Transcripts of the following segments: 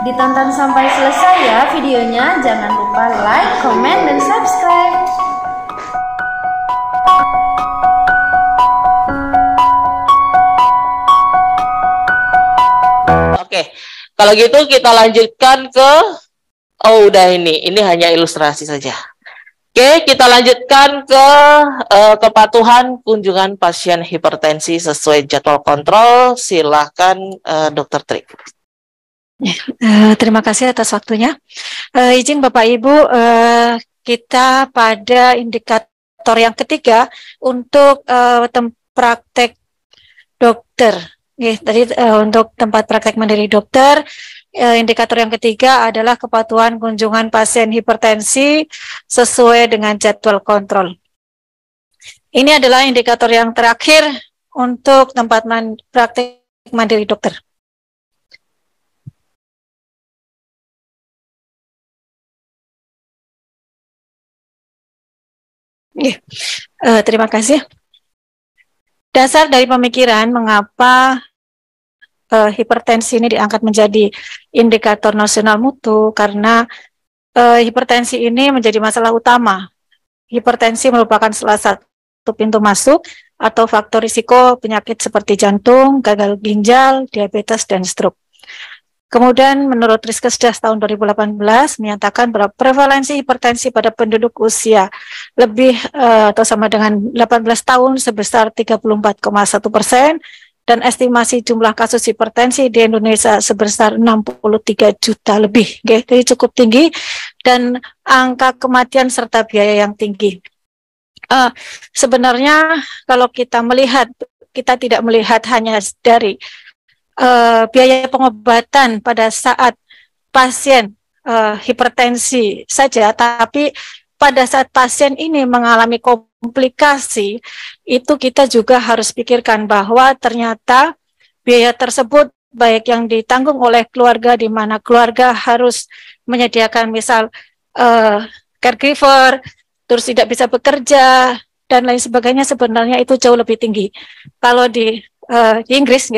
Ditonton sampai selesai ya videonya. Jangan lupa like, komen, dan subscribe. Oke, kalau gitu kita lanjutkan ke, oh udah ini hanya ilustrasi saja. Oke, kita lanjutkan ke kepatuhan kunjungan pasien hipertensi sesuai jadwal kontrol. Silahkan Dokter Tri. Terima kasih atas waktunya. Izin Bapak Ibu, kita pada indikator yang ketiga untuk praktek dokter. Tadi untuk tempat praktek mandiri dokter, indikator yang ketiga adalah kepatuhan kunjungan pasien hipertensi sesuai dengan jadwal kontrol. Ini adalah indikator yang terakhir untuk tempat praktek mandiri dokter. Terima kasih. Dasar dari pemikiran mengapa hipertensi ini diangkat menjadi indikator nasional mutu, karena hipertensi ini menjadi masalah utama. Hipertensi merupakan salah satu pintu masuk atau faktor risiko penyakit seperti jantung, gagal ginjal, diabetes, dan stroke. Kemudian menurut Riskesdas tahun 2018 menyatakan bahwa prevalensi hipertensi pada penduduk usia lebih atau sama dengan 18 tahun sebesar 34,1%, dan estimasi jumlah kasus hipertensi di Indonesia sebesar 63 juta lebih. Jadi cukup tinggi, dan angka kematian serta biaya yang tinggi. Sebenarnya kalau kita melihat, kita tidak melihat hanya dari biaya pengobatan pada saat pasien hipertensi saja, tapi pada saat pasien ini mengalami komplikasi, itu kita juga harus pikirkan bahwa ternyata biaya tersebut baik yang ditanggung oleh keluarga, di mana keluarga harus menyediakan misal caregiver, terus tidak bisa bekerja, dan lain sebagainya, sebenarnya itu jauh lebih tinggi. Kalau di Inggris,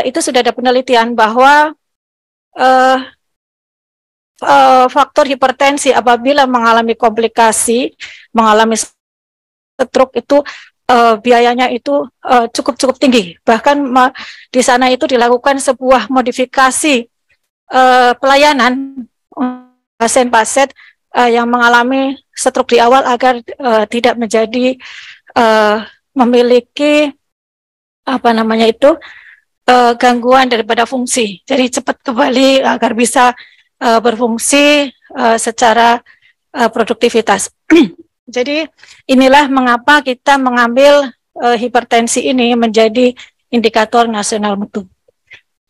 itu sudah ada penelitian bahwa faktor hipertensi apabila mengalami komplikasi, mengalami stroke, itu biayanya itu cukup tinggi. Bahkan di sana itu dilakukan sebuah modifikasi pelayanan pasien-pasien yang mengalami stroke di awal agar tidak menjadi memiliki gangguan daripada fungsi. Jadi cepat kembali agar bisa berfungsi secara produktivitas. Jadi inilah mengapa kita mengambil hipertensi ini menjadi indikator nasional mutu.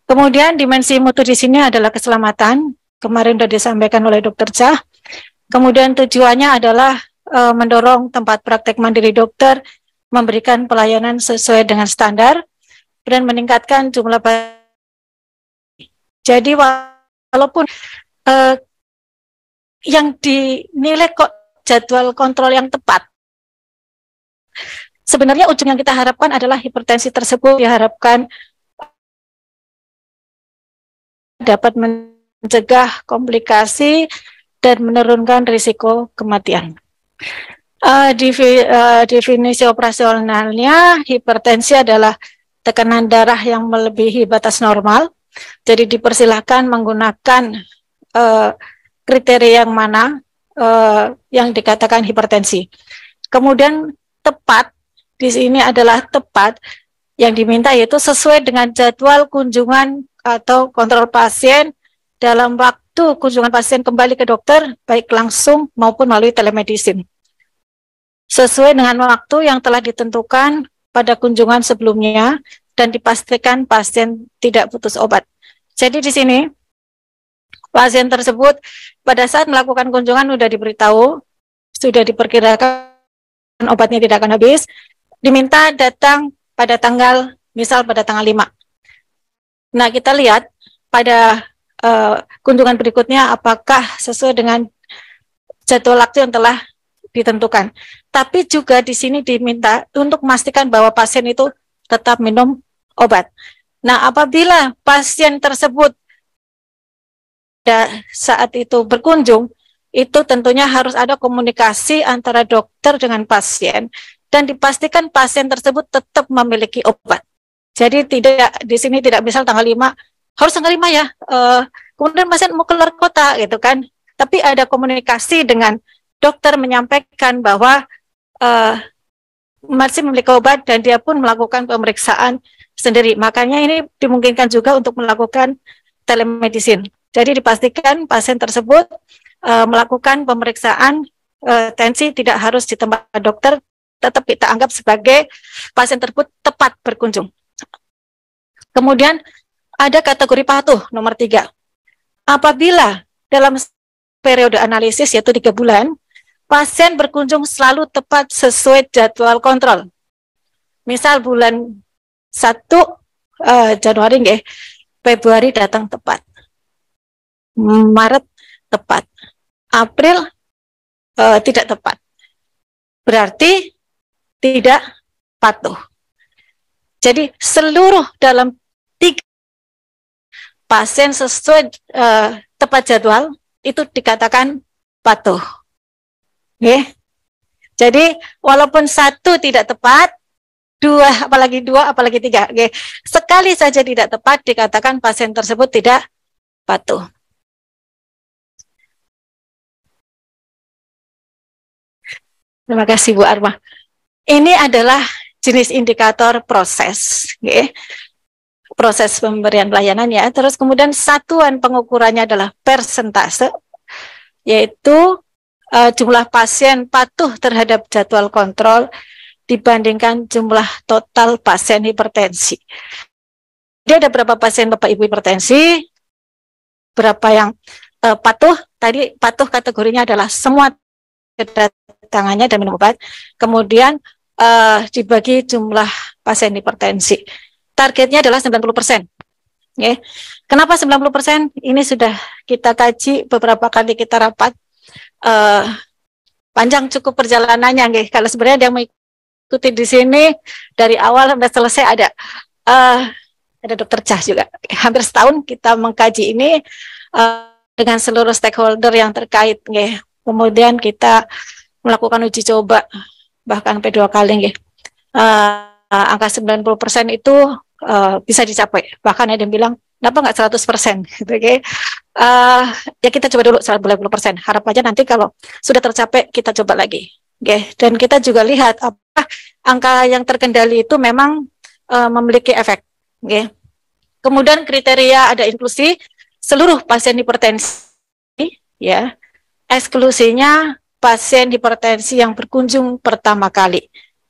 Kemudian dimensi mutu di sini adalah keselamatan. Kemarin sudah disampaikan oleh Dr. Jah. Kemudian tujuannya adalah mendorong tempat praktek mandiri dokter memberikan pelayanan sesuai dengan standar dan meningkatkan jumlah. Jadi walaupun yang dinilai kok jadwal kontrol yang tepat, sebenarnya ujung yang kita harapkan adalah hipertensi tersebut diharapkan dapat mencegah komplikasi dan menurunkan risiko kematian. Definisi operasionalnya, hipertensi adalah tekanan darah yang melebihi batas normal. Jadi dipersilahkan menggunakan kriteria yang mana yang dikatakan hipertensi. Kemudian tepat di sini adalah tepat yang diminta, yaitu sesuai dengan jadwal kunjungan atau kontrol pasien dalam waktu kunjungan pasien kembali ke dokter, baik langsung maupun melalui telemedicine. Sesuai dengan waktu yang telah ditentukan pada kunjungan sebelumnya dan dipastikan pasien tidak putus obat. Jadi di sini pasien tersebut pada saat melakukan kunjungan sudah diberitahu, sudah diperkirakan obatnya tidak akan habis, diminta datang pada tanggal, misal pada tanggal 5. Nah, kita lihat pada kunjungan berikutnya apakah sesuai dengan jadwal waktu yang telah ditentukan. Tapi juga di sini diminta untuk memastikan bahwa pasien itu tetap minum obat. Nah, apabila pasien tersebut saat itu berkunjung, itu tentunya harus ada komunikasi antara dokter dengan pasien dan dipastikan pasien tersebut tetap memiliki obat. Jadi tidak di sini tidak misal tanggal 5 harus tanggal 5 ya. Kemudian pasien mau keluar kota gitu kan. Tapi ada komunikasi dengan dokter menyampaikan bahwa masih memiliki obat dan dia pun melakukan pemeriksaan sendiri. Makanya ini dimungkinkan juga untuk melakukan telemedicine. Jadi dipastikan pasien tersebut melakukan pemeriksaan tensi tidak harus di tempat dokter, tetap kita anggap sebagai pasien tersebut tepat berkunjung. Kemudian ada kategori patuh nomor 3. Apabila dalam periode analisis yaitu 3 bulan, pasien berkunjung selalu tepat sesuai jadwal kontrol. Misal bulan 1 Januari nggih, Februari datang tepat. Maret tepat. April tidak tepat. Berarti tidak patuh. Jadi seluruh dalam 3 pasien sesuai tepat jadwal itu dikatakan patuh. Okay. Jadi walaupun 1 tidak tepat, 2 apalagi 3, okay. Sekali saja tidak tepat dikatakan pasien tersebut tidak patuh. Terima kasih Bu Arma. Ini adalah jenis indikator proses, okay. Proses pemberian pelayanan ya. Terus kemudian satuan pengukurannya adalah persentase, yaitu jumlah pasien patuh terhadap jadwal kontrol dibandingkan jumlah total pasien hipertensi. Jadi ada berapa pasien Bapak Ibu hipertensi, berapa yang patuh. Tadi patuh kategorinya adalah semua kedatangannya dan minum obat. Kemudian dibagi jumlah pasien hipertensi. Targetnya adalah 90%. Okay. Kenapa 90%? Ini sudah kita kaji beberapa kali kita rapat. Panjang cukup perjalanannya, okay. Kalau sebenarnya yang mengikuti di sini dari awal sampai selesai ada Dokter Cah juga. Hampir setahun kita mengkaji ini dengan seluruh stakeholder yang terkait. Okay. Kemudian kita melakukan uji coba bahkan sampai 2 kali. Okay. Angka 90% itu bisa dicapai. Bahkan ada yang bilang, kenapa nggak 100%? Gitu, okay. Ya kita coba dulu 90%. Harap aja nanti kalau sudah tercapai, kita coba lagi. Okay. Dan kita juga lihat apakah angka yang terkendali itu memang memiliki efek. Okay. Kemudian kriteria ada inklusi seluruh pasien hipertensi, ya. Eksklusinya pasien hipertensi yang berkunjung pertama kali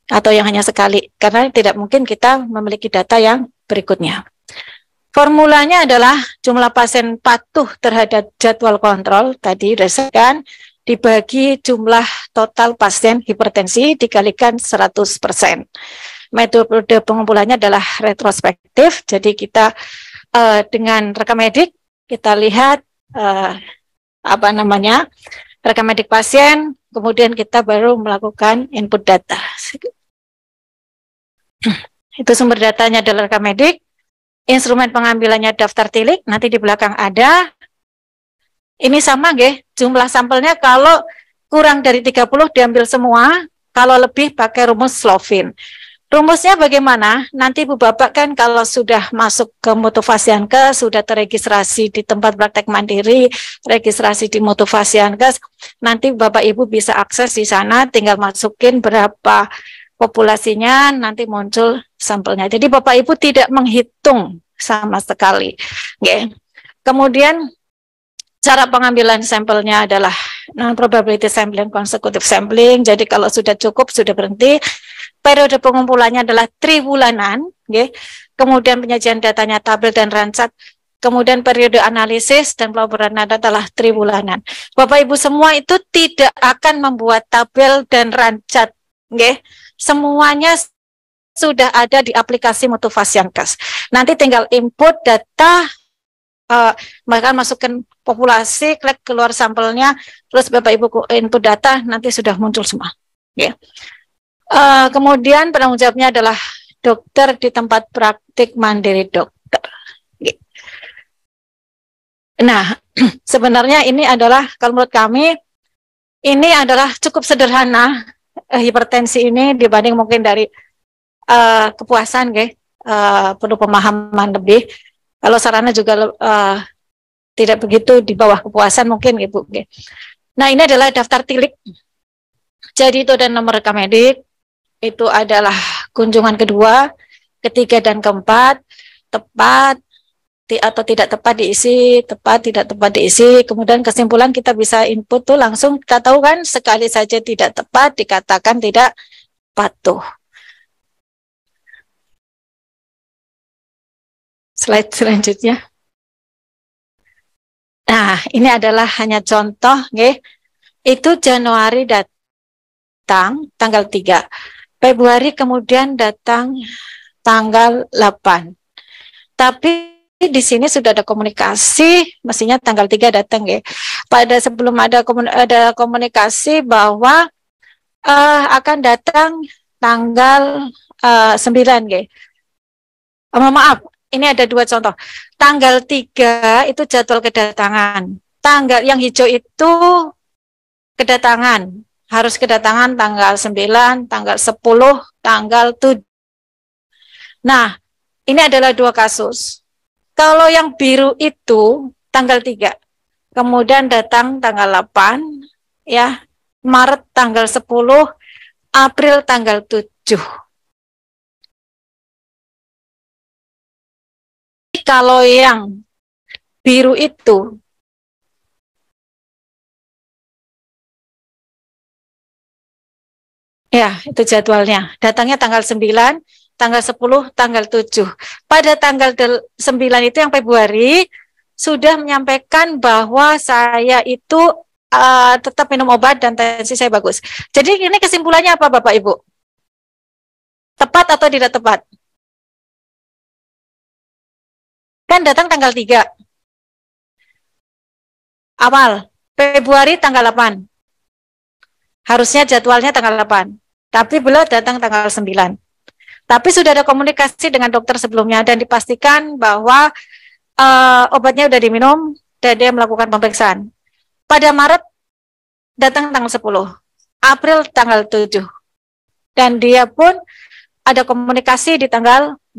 atau yang hanya sekali, karena tidak mungkin kita memiliki data yang berikutnya. Formulanya adalah jumlah pasien patuh terhadap jadwal kontrol tadi berdasarkan dibagi jumlah total pasien hipertensi dikalikan 100%. Metode pengumpulannya adalah retrospektif, jadi kita dengan rekam medik kita lihat rekam medik pasien, kemudian kita baru melakukan input data. Itu sumber datanya adalah rekam medik. Instrumen pengambilannya daftar tilik, nanti di belakang ada. Ini sama nggih, jumlah sampelnya kalau kurang dari 30 diambil semua, kalau lebih pakai rumus Slovin. Rumusnya bagaimana? Nanti Bu Bapak kan kalau sudah masuk ke Mutufasiankes, sudah terregistrasi di tempat praktek mandiri, registrasi di Mutufasiankes, nanti Bapak Ibu bisa akses di sana, tinggal masukin berapa populasinya, nanti muncul sampelnya. Jadi Bapak Ibu tidak menghitung sama sekali. Okay. Kemudian cara pengambilan sampelnya adalah non-probability sampling, consecutive sampling. Jadi kalau sudah cukup, sudah berhenti. Periode pengumpulannya adalah tribulanan, okay. Kemudian penyajian datanya tabel dan rancak, kemudian periode analisis dan pelaporan adalah tribulanan. Bapak Ibu semua itu tidak akan membuat tabel dan rancak, okay. Semuanya sudah ada di aplikasi Mutufasiankes. Nanti tinggal input data, bahkan masukkan populasi, klik keluar sampelnya, terus Bapak Ibu input data, nanti sudah muncul semua. Okay. Kemudian penanggung jawabnya adalah dokter di tempat praktik mandiri dokter. Nah, sebenarnya ini adalah, kalau menurut kami, ini adalah cukup sederhana hipertensi ini dibanding mungkin dari kepuasan, perlu pemahaman lebih. Kalau sarana juga tidak begitu di bawah kepuasan mungkin, Bu. Nah, ini adalah daftar tilik. Jadi itu ada nomor rekam medik, itu adalah kunjungan kedua, ketiga dan keempat, tepat atau tidak tepat diisi, tepat tidak tepat diisi. Kemudian kesimpulan kita bisa input tuh langsung, kita tahu kan, sekali saja tidak tepat dikatakan tidak patuh. Slide selanjutnya. Nah, ini adalah hanya contoh, itu Januari datang tanggal 3, Februari kemudian datang tanggal 8. Tapi di sini sudah ada komunikasi, mestinya tanggal 3 datang, Pada sebelum ada komunikasi bahwa akan datang tanggal 9, maaf, ini ada dua contoh. Tanggal 3 itu jadwal kedatangan. Tanggal yang hijau itu kedatangan. Harus kedatangan tanggal 9, tanggal 10, tanggal 7. Nah, ini adalah dua kasus. Kalau yang biru itu tanggal 3, kemudian datang tanggal 8, Maret tanggal 10, April tanggal 7. Kalau yang biru itu itu jadwalnya. Datangnya tanggal 9, tanggal 10, tanggal 7. Pada tanggal 9 itu yang Februari sudah menyampaikan bahwa saya itu tetap minum obat dan tensi saya bagus. Jadi ini kesimpulannya apa Bapak Ibu? Tepat atau tidak tepat? Kan datang tanggal 3. Awal Februari tanggal 8. Harusnya jadwalnya tanggal 8. Tapi beliau datang tanggal 9. Tapi sudah ada komunikasi dengan dokter sebelumnya dan dipastikan bahwa obatnya sudah diminum dan dia melakukan pemeriksaan. Pada Maret datang tanggal 10, April tanggal 7. Dan dia pun ada komunikasi di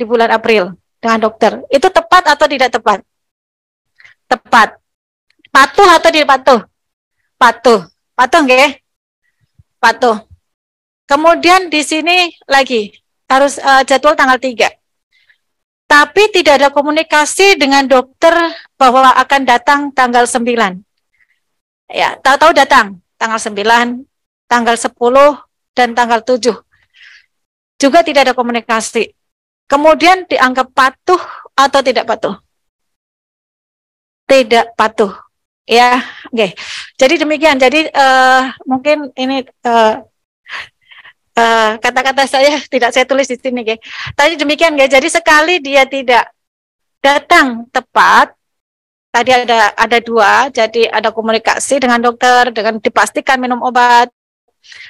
bulan April dengan dokter. Itu tepat atau tidak tepat? Tepat. Patuh atau tidak patuh? Patuh. Patuh nggih? Patuh. Kemudian di sini lagi harus jadwal tanggal 3. Tapi tidak ada komunikasi dengan dokter bahwa akan datang tanggal 9. Ya, tahu-tahu datang tanggal 9, tanggal 10, dan tanggal 7. Juga tidak ada komunikasi. Kemudian dianggap patuh atau tidak patuh? Tidak patuh. Ya, oke. Jadi demikian. Jadi mungkin ini kata-kata saya tidak saya tulis di sini, Tadi demikian, Jadi sekali dia tidak datang tepat, tadi ada 2, jadi ada komunikasi dengan dokter, dengan dipastikan minum obat,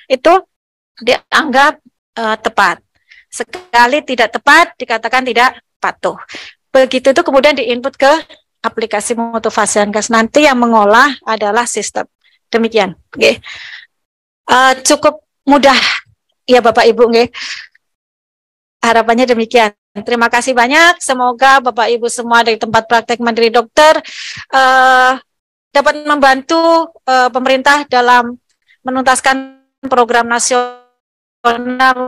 itu dianggap tepat. Sekali tidak tepat, dikatakan tidak patuh. Begitu itu kemudian diinput ke aplikasi Mutu Fasiankes. Nanti yang mengolah adalah sistem. Demikian, cukup mudah. Ya Bapak Ibu, harapannya demikian. Terima kasih banyak. Semoga Bapak Ibu semua dari tempat praktek Mandiri Dokter dapat membantu pemerintah dalam menuntaskan program nasional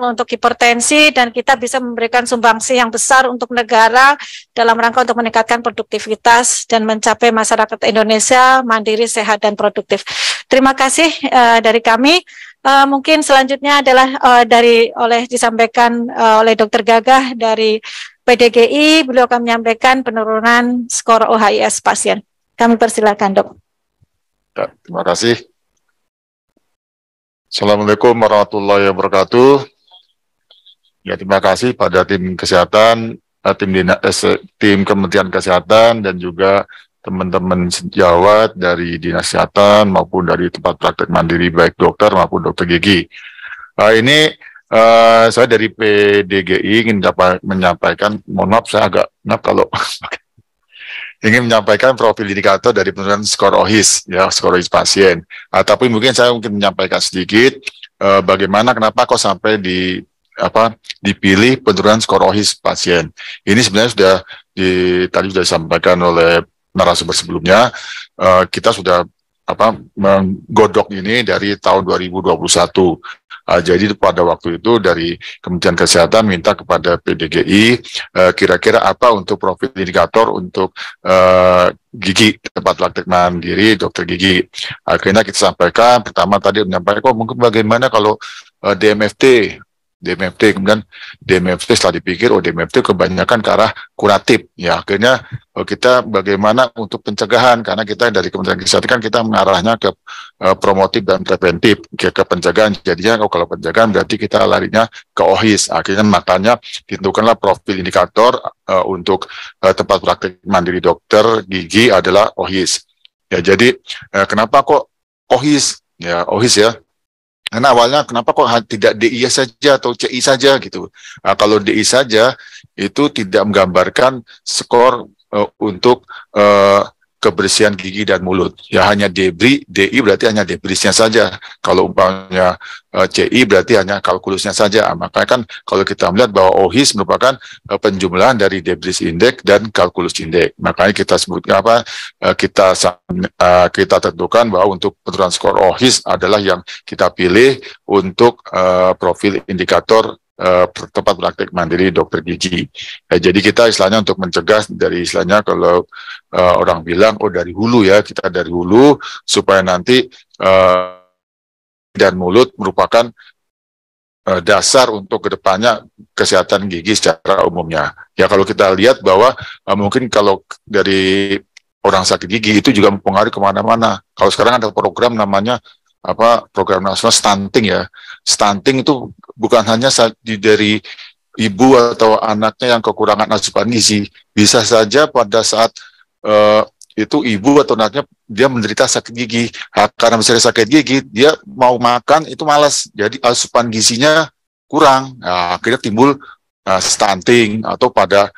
untuk hipertensi dan kita bisa memberikan sumbangsi yang besar untuk negara dalam rangka untuk meningkatkan produktivitas dan mencapai masyarakat Indonesia mandiri, sehat, dan produktif. Terima kasih dari kami. Mungkin selanjutnya adalah disampaikan oleh Dr. Gagah dari PDGI. Beliau akan menyampaikan penurunan skor OHIS pasien. Kami persilakan, Dok. Ya, terima kasih. Assalamualaikum warahmatullahi wabarakatuh. Ya, terima kasih pada tim kesehatan, tim Kementerian Kesehatan dan juga teman-teman sejawat dari Dinas Kesehatan maupun dari tempat praktek mandiri baik dokter maupun dokter gigi. Saya dari PDGI ingin menyampaikan, mohon maaf saya agak kalau ingin menyampaikan profil indikator dari penurunan skor OHIS, ya, skor OHIS pasien. Tapi mungkin saya menyampaikan sedikit bagaimana kenapa kok sampai dipilih penurunan skor OHIS pasien. Ini sebenarnya tadi sudah disampaikan oleh narasumber sebelumnya. Kita sudah menggodok ini dari tahun 2021. Jadi pada waktu itu dari Kementerian Kesehatan minta kepada PDGI kira-kira apa untuk profil indikator untuk gigi, tempat praktek mandiri dokter gigi. Akhirnya kita sampaikan, pertama tadi menyampaikan mungkin bagaimana kalau DMFT, kemudian DMFT setelah dipikir, DMFT kebanyakan ke arah kuratif. Ya, akhirnya kita bagaimana untuk pencegahan, karena kita dari Kementerian Kesehatan kan kita mengarahnya ke promotif dan preventif, ke pencegahan. Jadinya kalau pencegahan berarti kita larinya ke OHIS. Akhirnya makanya ditentukanlah profil indikator untuk tempat praktek mandiri dokter gigi adalah OHIS. Ya, jadi kenapa kok OHIS? Ya, OHIS ya. Karena awalnya kenapa kok tidak DI saja atau CI saja gitu. Kalau DI saja itu tidak menggambarkan skor untuk kebersihan gigi dan mulut. Ya hanya DI berarti hanya debrisnya saja. Kalau umpamanya CI berarti hanya kalkulusnya saja. Makanya kan kalau kita melihat bahwa OHIS merupakan penjumlahan dari debris index dan kalkulus index. Makanya kita sebutkan kita tentukan bahwa untuk penurunan skor OHIS adalah yang kita pilih untuk profil indikator tempat praktek mandiri dokter gigi. Jadi kita istilahnya untuk mencegah dari istilahnya kalau orang bilang dari hulu ya, kita dari hulu supaya nanti dan mulut merupakan dasar untuk kedepannya kesehatan gigi secara umumnya. Ya kalau kita lihat bahwa mungkin kalau dari orang sakit gigi itu juga mempengaruhi kemana-mana. Kalau sekarang ada program namanya program nasional stunting ya. Stunting itu bukan hanya dari ibu atau anaknya yang kekurangan asupan gizi, bisa saja pada saat itu ibu atau anaknya dia menderita sakit gigi. Karena misalnya sakit gigi, dia mau makan itu malas, jadi asupan gizinya kurang. Nah, akhirnya timbul stunting atau pada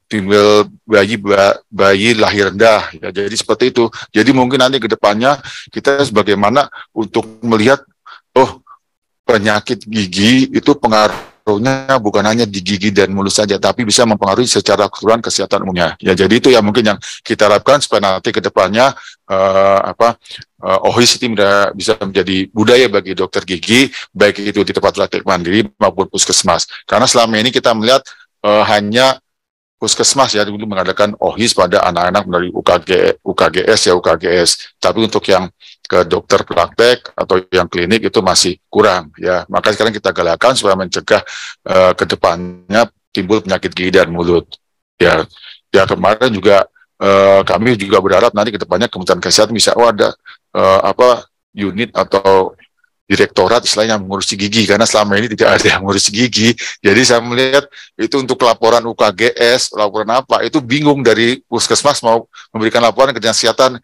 timbul bayi lahir rendah ya, jadi seperti itu. Jadi mungkin nanti ke depannya kita sebagaimana untuk melihat penyakit gigi itu pengaruhnya bukan hanya di gigi dan mulut saja, tapi bisa mempengaruhi secara keseluruhan kesehatan umumnya. Ya, jadi itu yang mungkin yang kita harapkan supaya nanti ke depannya OHIS itu bisa menjadi budaya bagi dokter gigi, baik itu di tempat praktek mandiri maupun puskesmas. Karena selama ini kita melihat hanya puskesmas ya dulu mengadakan OHIS pada anak-anak dari UKGS. Tapi untuk yang ke dokter praktek atau yang klinik itu masih kurang ya. Maka sekarang kita galakkan supaya mencegah ke depannya timbul penyakit gigi dan mulut. Ya kemarin juga kami juga berharap nanti ke depannya Kementerian Kesehatan bisa ada unit atau direktorat istilahnya yang mengurusi gigi, karena selama ini tidak ada yang mengurusi gigi. Jadi saya melihat itu untuk laporan UKGS, laporan apa, itu bingung dari puskesmas mau memberikan laporan ke dinas kesehatan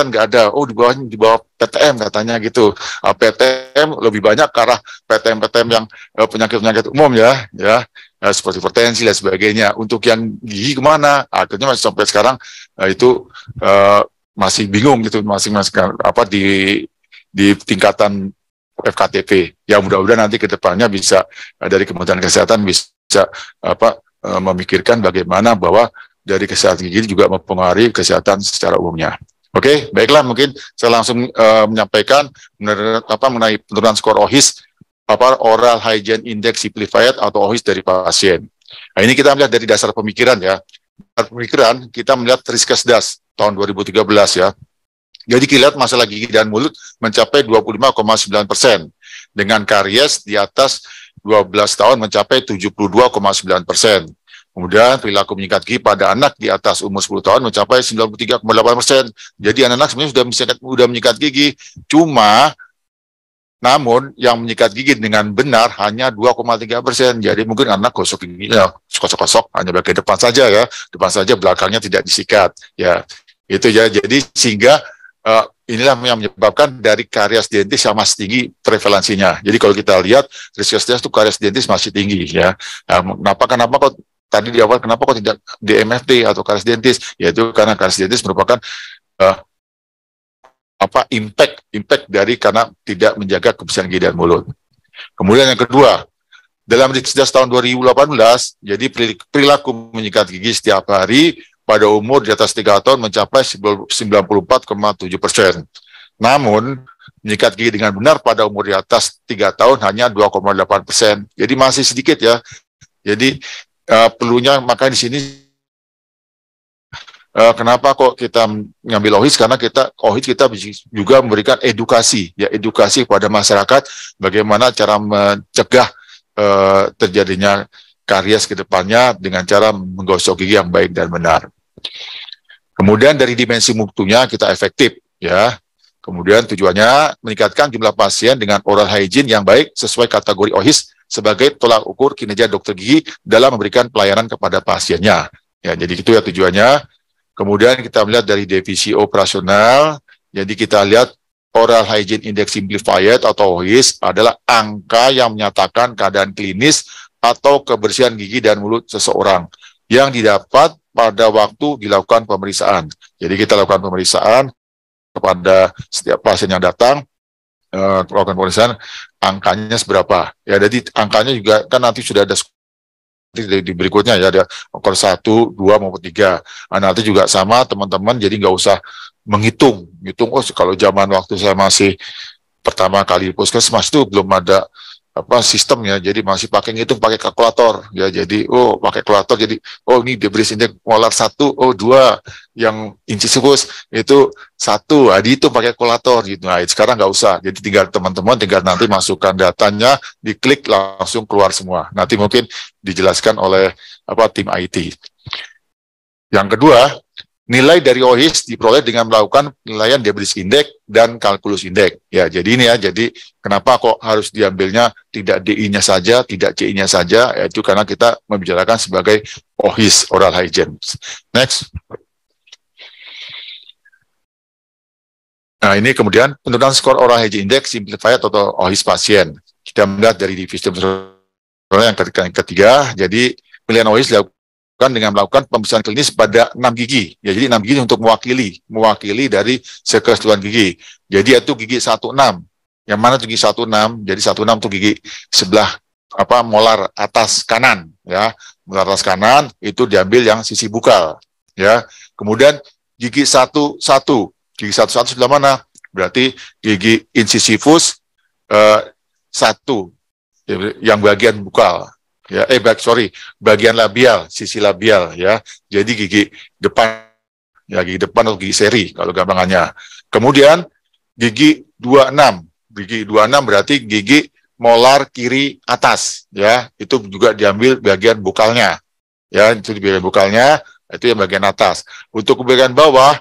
nggak ada. Di bawah PTM katanya gitu. PTM lebih banyak ke arah PTM yang penyakit-penyakit umum ya, seperti hipertensi dan sebagainya. Untuk yang gigi kemana? Akhirnya masih sampai sekarang itu masih bingung gitu, masing di tingkatan FKTP. Ya mudah-mudahan nanti ke depannya bisa dari Kementerian Kesehatan bisa memikirkan bagaimana bahwa dari kesehatan gigi juga mempengaruhi kesehatan secara umumnya. Oke, baiklah, mungkin saya langsung menyampaikan mengenai penurunan skor OHIS oral hygiene index simplified atau OHIS dari pasien. Nah, ini kita melihat dari dasar pemikiran ya. Pemikiran kita melihat Riskesdas tahun 2013 ya. Jadi kita lihat masalah gigi dan mulut mencapai 25,9%, dengan karies di atas 12 tahun mencapai 72,9%. Kemudian perilaku menyikat gigi pada anak di atas umur 10 tahun mencapai 93,8%. Jadi anak-anak sebenarnya sudah menyikat gigi, namun yang menyikat gigi dengan benar hanya 2,3%. Jadi mungkin anak gosok giginya kosok-kosok hanya bagian depan saja ya, depan saja, belakangnya tidak disikat ya. Itu ya, jadi sehingga inilah yang menyebabkan dari karies dentis yang masih tinggi prevalensinya. Jadi kalau kita lihat Riskesdas itu karies dentis masih tinggi ya. Kenapa kok tadi di awal kenapa kok tidak DMFT atau karies dentis? Yaitu karena karies dentis merupakan impact dari karena tidak menjaga kebersihan gigi dan mulut. Kemudian yang kedua, dalam Riksdas tahun 2018, jadi perilaku menyikat gigi setiap hari pada umur di atas 3 tahun mencapai 94,7%. Namun, menyikat gigi dengan benar pada umur di atas 3 tahun hanya 2,8%. Jadi masih sedikit ya. Jadi perlunya, makanya di sini kenapa kok kita ngambil OHIS? Karena OHIS kita juga memberikan edukasi kepada masyarakat bagaimana cara mencegah terjadinya karies ke depannya dengan cara menggosok gigi yang baik dan benar. Kemudian dari dimensi mutunya kita efektif ya. Kemudian tujuannya meningkatkan jumlah pasien dengan oral hygiene yang baik sesuai kategori OHIS sebagai tolak ukur kinerja dokter gigi dalam memberikan pelayanan kepada pasiennya. Ya, jadi itu ya tujuannya. Kemudian kita melihat dari divisi operasional, jadi kita lihat Oral Hygiene Index Simplified atau OHIS adalah angka yang menyatakan keadaan klinis atau kebersihan gigi dan mulut seseorang yang didapat pada waktu dilakukan pemeriksaan. Jadi kita lakukan pemeriksaan kepada setiap pasien yang datang, melakukan pemeriksaan, angkanya seberapa. Ya, jadi angkanya juga kan nanti sudah ada di berikutnya ya, ada skor 1, 2 maupun 3. Nanti juga sama teman-teman, jadi nggak usah menghitung. Kalau zaman waktu saya masih pertama kali puskesmas itu belum ada sistemnya, jadi masih ngitung pakai kalkulator ya. Jadi pakai kalkulator, jadi ini debris index molar 1, 2 yang incisivus itu 1, dihitung pakai kalkulator gitu. Nah, sekarang nggak usah, jadi tinggal teman-teman nanti masukkan datanya, diklik langsung keluar semua. Nanti mungkin dijelaskan oleh tim IT. Yang kedua, nilai dari OHIS diperoleh dengan melakukan penilaian debris index dan kalkulus index. Ya, jadi ini ya, jadi kenapa kok harus diambilnya tidak DI-nya saja, tidak CI-nya saja, yaitu karena kita membicarakan sebagai OHIS, oral hygiene. Next. Nah, ini kemudian penurunan skor oral hygiene index simplified atau OHIS pasien. Kita melihat dari divisi yang ketiga, jadi pilihan OHIS dilakukan dengan melakukan pemeriksaan klinis pada 6 gigi. Ya, jadi 6 gigi untuk mewakili dari keseluruhan gigi. Jadi itu gigi 16. Yang mana itu gigi 16? Jadi 16 itu gigi sebelah molar atas kanan ya. Molar atas kanan itu diambil yang sisi bukal ya. Kemudian gigi 11. Gigi 11 sebelah mana? Berarti gigi incisivus 1 yang bagian bukal. Ya, bagian labial, sisi labial ya. Jadi gigi depan ya, gigi depan atau gigi seri kalau gampangannya. Kemudian gigi 26. Gigi 26 berarti gigi molar kiri atas ya. Itu juga diambil bagian bukalnya. Ya, itu di bagian bukalnya, itu yang bagian atas. Untuk bagian bawah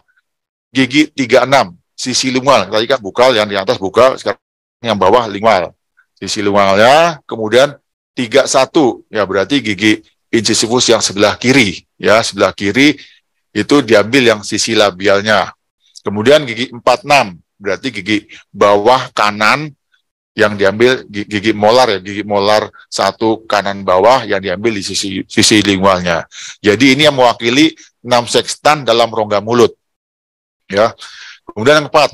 gigi 36, sisi lingual. Tadi kan bukal, yang di atas bukal, sekarang yang bawah lingual. Sisi lingualnya, kemudian 31 ya berarti gigi incisivus yang sebelah kiri ya, sebelah kiri itu diambil yang sisi labialnya. Kemudian gigi 46 berarti gigi bawah kanan yang diambil gigi molar ya, gigi molar 1 kanan bawah yang diambil di sisi lingualnya. Jadi ini yang mewakili 6 sekstan dalam rongga mulut ya. Kemudian yang 4,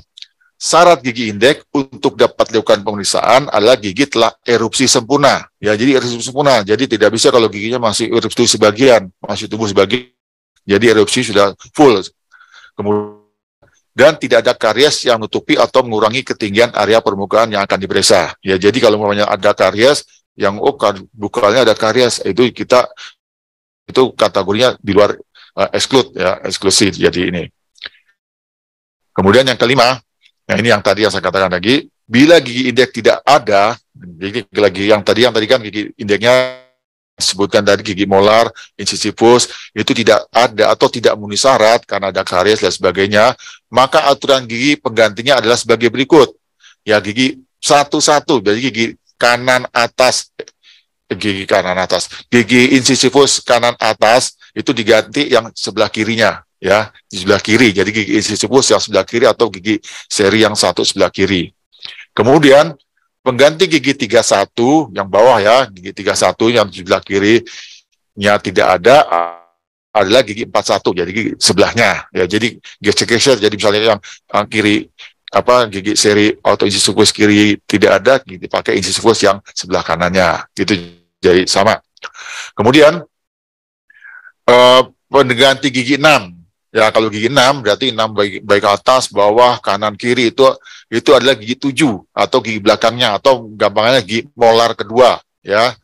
syarat gigi indeks untuk dapat dilakukan pemeriksaan adalah gigi telah erupsi sempurna. Ya, jadi erupsi sempurna. Jadi tidak bisa kalau giginya masih erupsi sebagian, masih tumbuh sebagian. Jadi erupsi sudah full. Kemudian dan tidak ada karies yang menutupi atau mengurangi ketinggian area permukaan yang akan diperiksa. Ya, jadi kalau misalnya ada karies yang bukalnya ada karies, itu kategorinya di luar eksklusif. Jadi ini. Kemudian yang kelima, nah ini yang tadi yang saya katakan lagi, bila gigi indeks tidak ada, yang tadi kan gigi indeksnya sebutkan tadi gigi molar, incisivus, itu tidak ada atau tidak memenuhi syarat karena ada karies dan sebagainya, maka aturan gigi penggantinya adalah sebagai berikut. Ya, gigi 1-1, jadi gigi kanan atas, gigi incisivus kanan atas, itu diganti yang sebelah kirinya. Ya, di sebelah kiri, jadi gigi incisivus yang sebelah kiri atau gigi seri yang 1 sebelah kiri. Kemudian pengganti gigi 31 yang bawah ya, gigi 31 yang di sebelah kiri giginya tidak ada adalah gigi 41, jadi gigi sebelahnya ya. Jadi geser-geser, jadi misalnya yang kiri gigi seri atau incisifus kiri tidak ada, gigi pakai incisifus yang sebelah kanannya gitu, jadi sama. Kemudian pengganti gigi 6 ya, kalau gigi 6 berarti 6 baik atas, bawah, kanan, kiri itu adalah gigi 7 atau gigi belakangnya, atau gampangnya gigi molar kedua ya,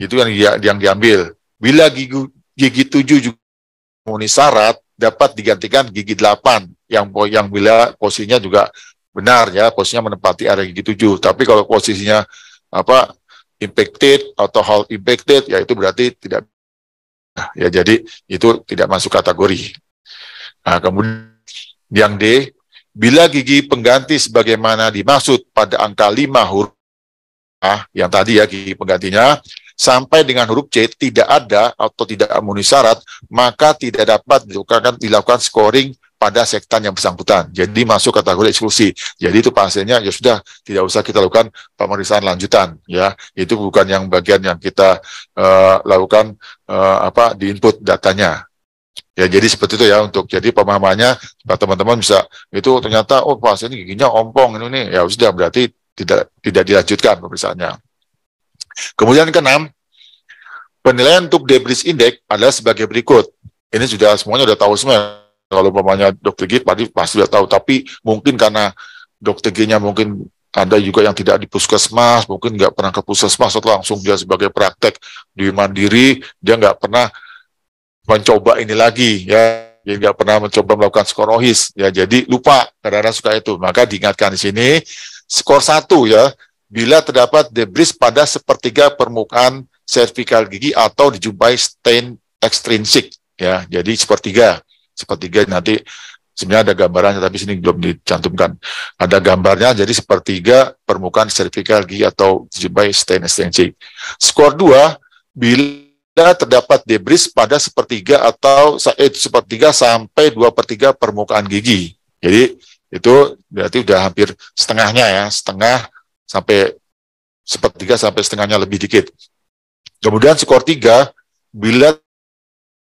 itu yang diambil. Bila gigi 7 juga memenuhi syarat, dapat digantikan gigi 8 yang bila posisinya juga benar ya, posisinya menempati area gigi 7. Tapi kalau posisinya impacted atau half impacted, ya itu berarti tidak ya, jadi itu tidak masuk kategori. Nah, kemudian yang D, bila gigi pengganti sebagaimana dimaksud pada angka 5 huruf A yang tadi ya, gigi penggantinya sampai dengan huruf C tidak ada atau tidak memenuhi syarat, maka tidak dapat dilakukan scoring pada sektan yang bersangkutan. Jadi masuk kategori eksklusi. Jadi itu pasiennya ya sudah, tidak usah kita lakukan pemeriksaan lanjutan ya. Itu bukan yang bagian yang kita lakukan di input datanya. Ya, jadi seperti itu ya, untuk jadi pemahamannya supaya teman-teman bisa, itu ternyata pasien giginya ompong ini ya sudah, berarti tidak dilanjutkan pemeriksaannya. Kemudian ke-6, penilaian untuk debris index adalah sebagai berikut. Ini sudah semuanya udah tahu semua. Kalau umpamanya dokter gigi pasti sudah tahu, tapi mungkin karena dokter giginya mungkin ada juga yang tidak di puskesmas, mungkin nggak pernah ke puskesmas atau langsung dia sebagai praktek di mandiri, dia nggak pernah mencoba ini lagi ya, dia nggak pernah mencoba melakukan skor OHIS ya, jadi lupa kadang-kadang suka itu. Maka diingatkan di sini skor 1 ya, bila terdapat debris pada sepertiga permukaan servikal gigi atau dijumpai stain ekstrinsik ya, jadi sepertiga nanti sebenarnya ada gambarannya tapi sini belum dicantumkan, ada gambarnya. Jadi sepertiga permukaan servikal gigi atau dijumpai stain ekstrinsik. Skor 2, bila terdapat debris pada sepertiga atau sepertiga sampai 2/3 permukaan gigi. Jadi itu berarti udah hampir setengahnya ya, setengah sampai sepertiga sampai setengahnya lebih dikit. Kemudian skor 3, bila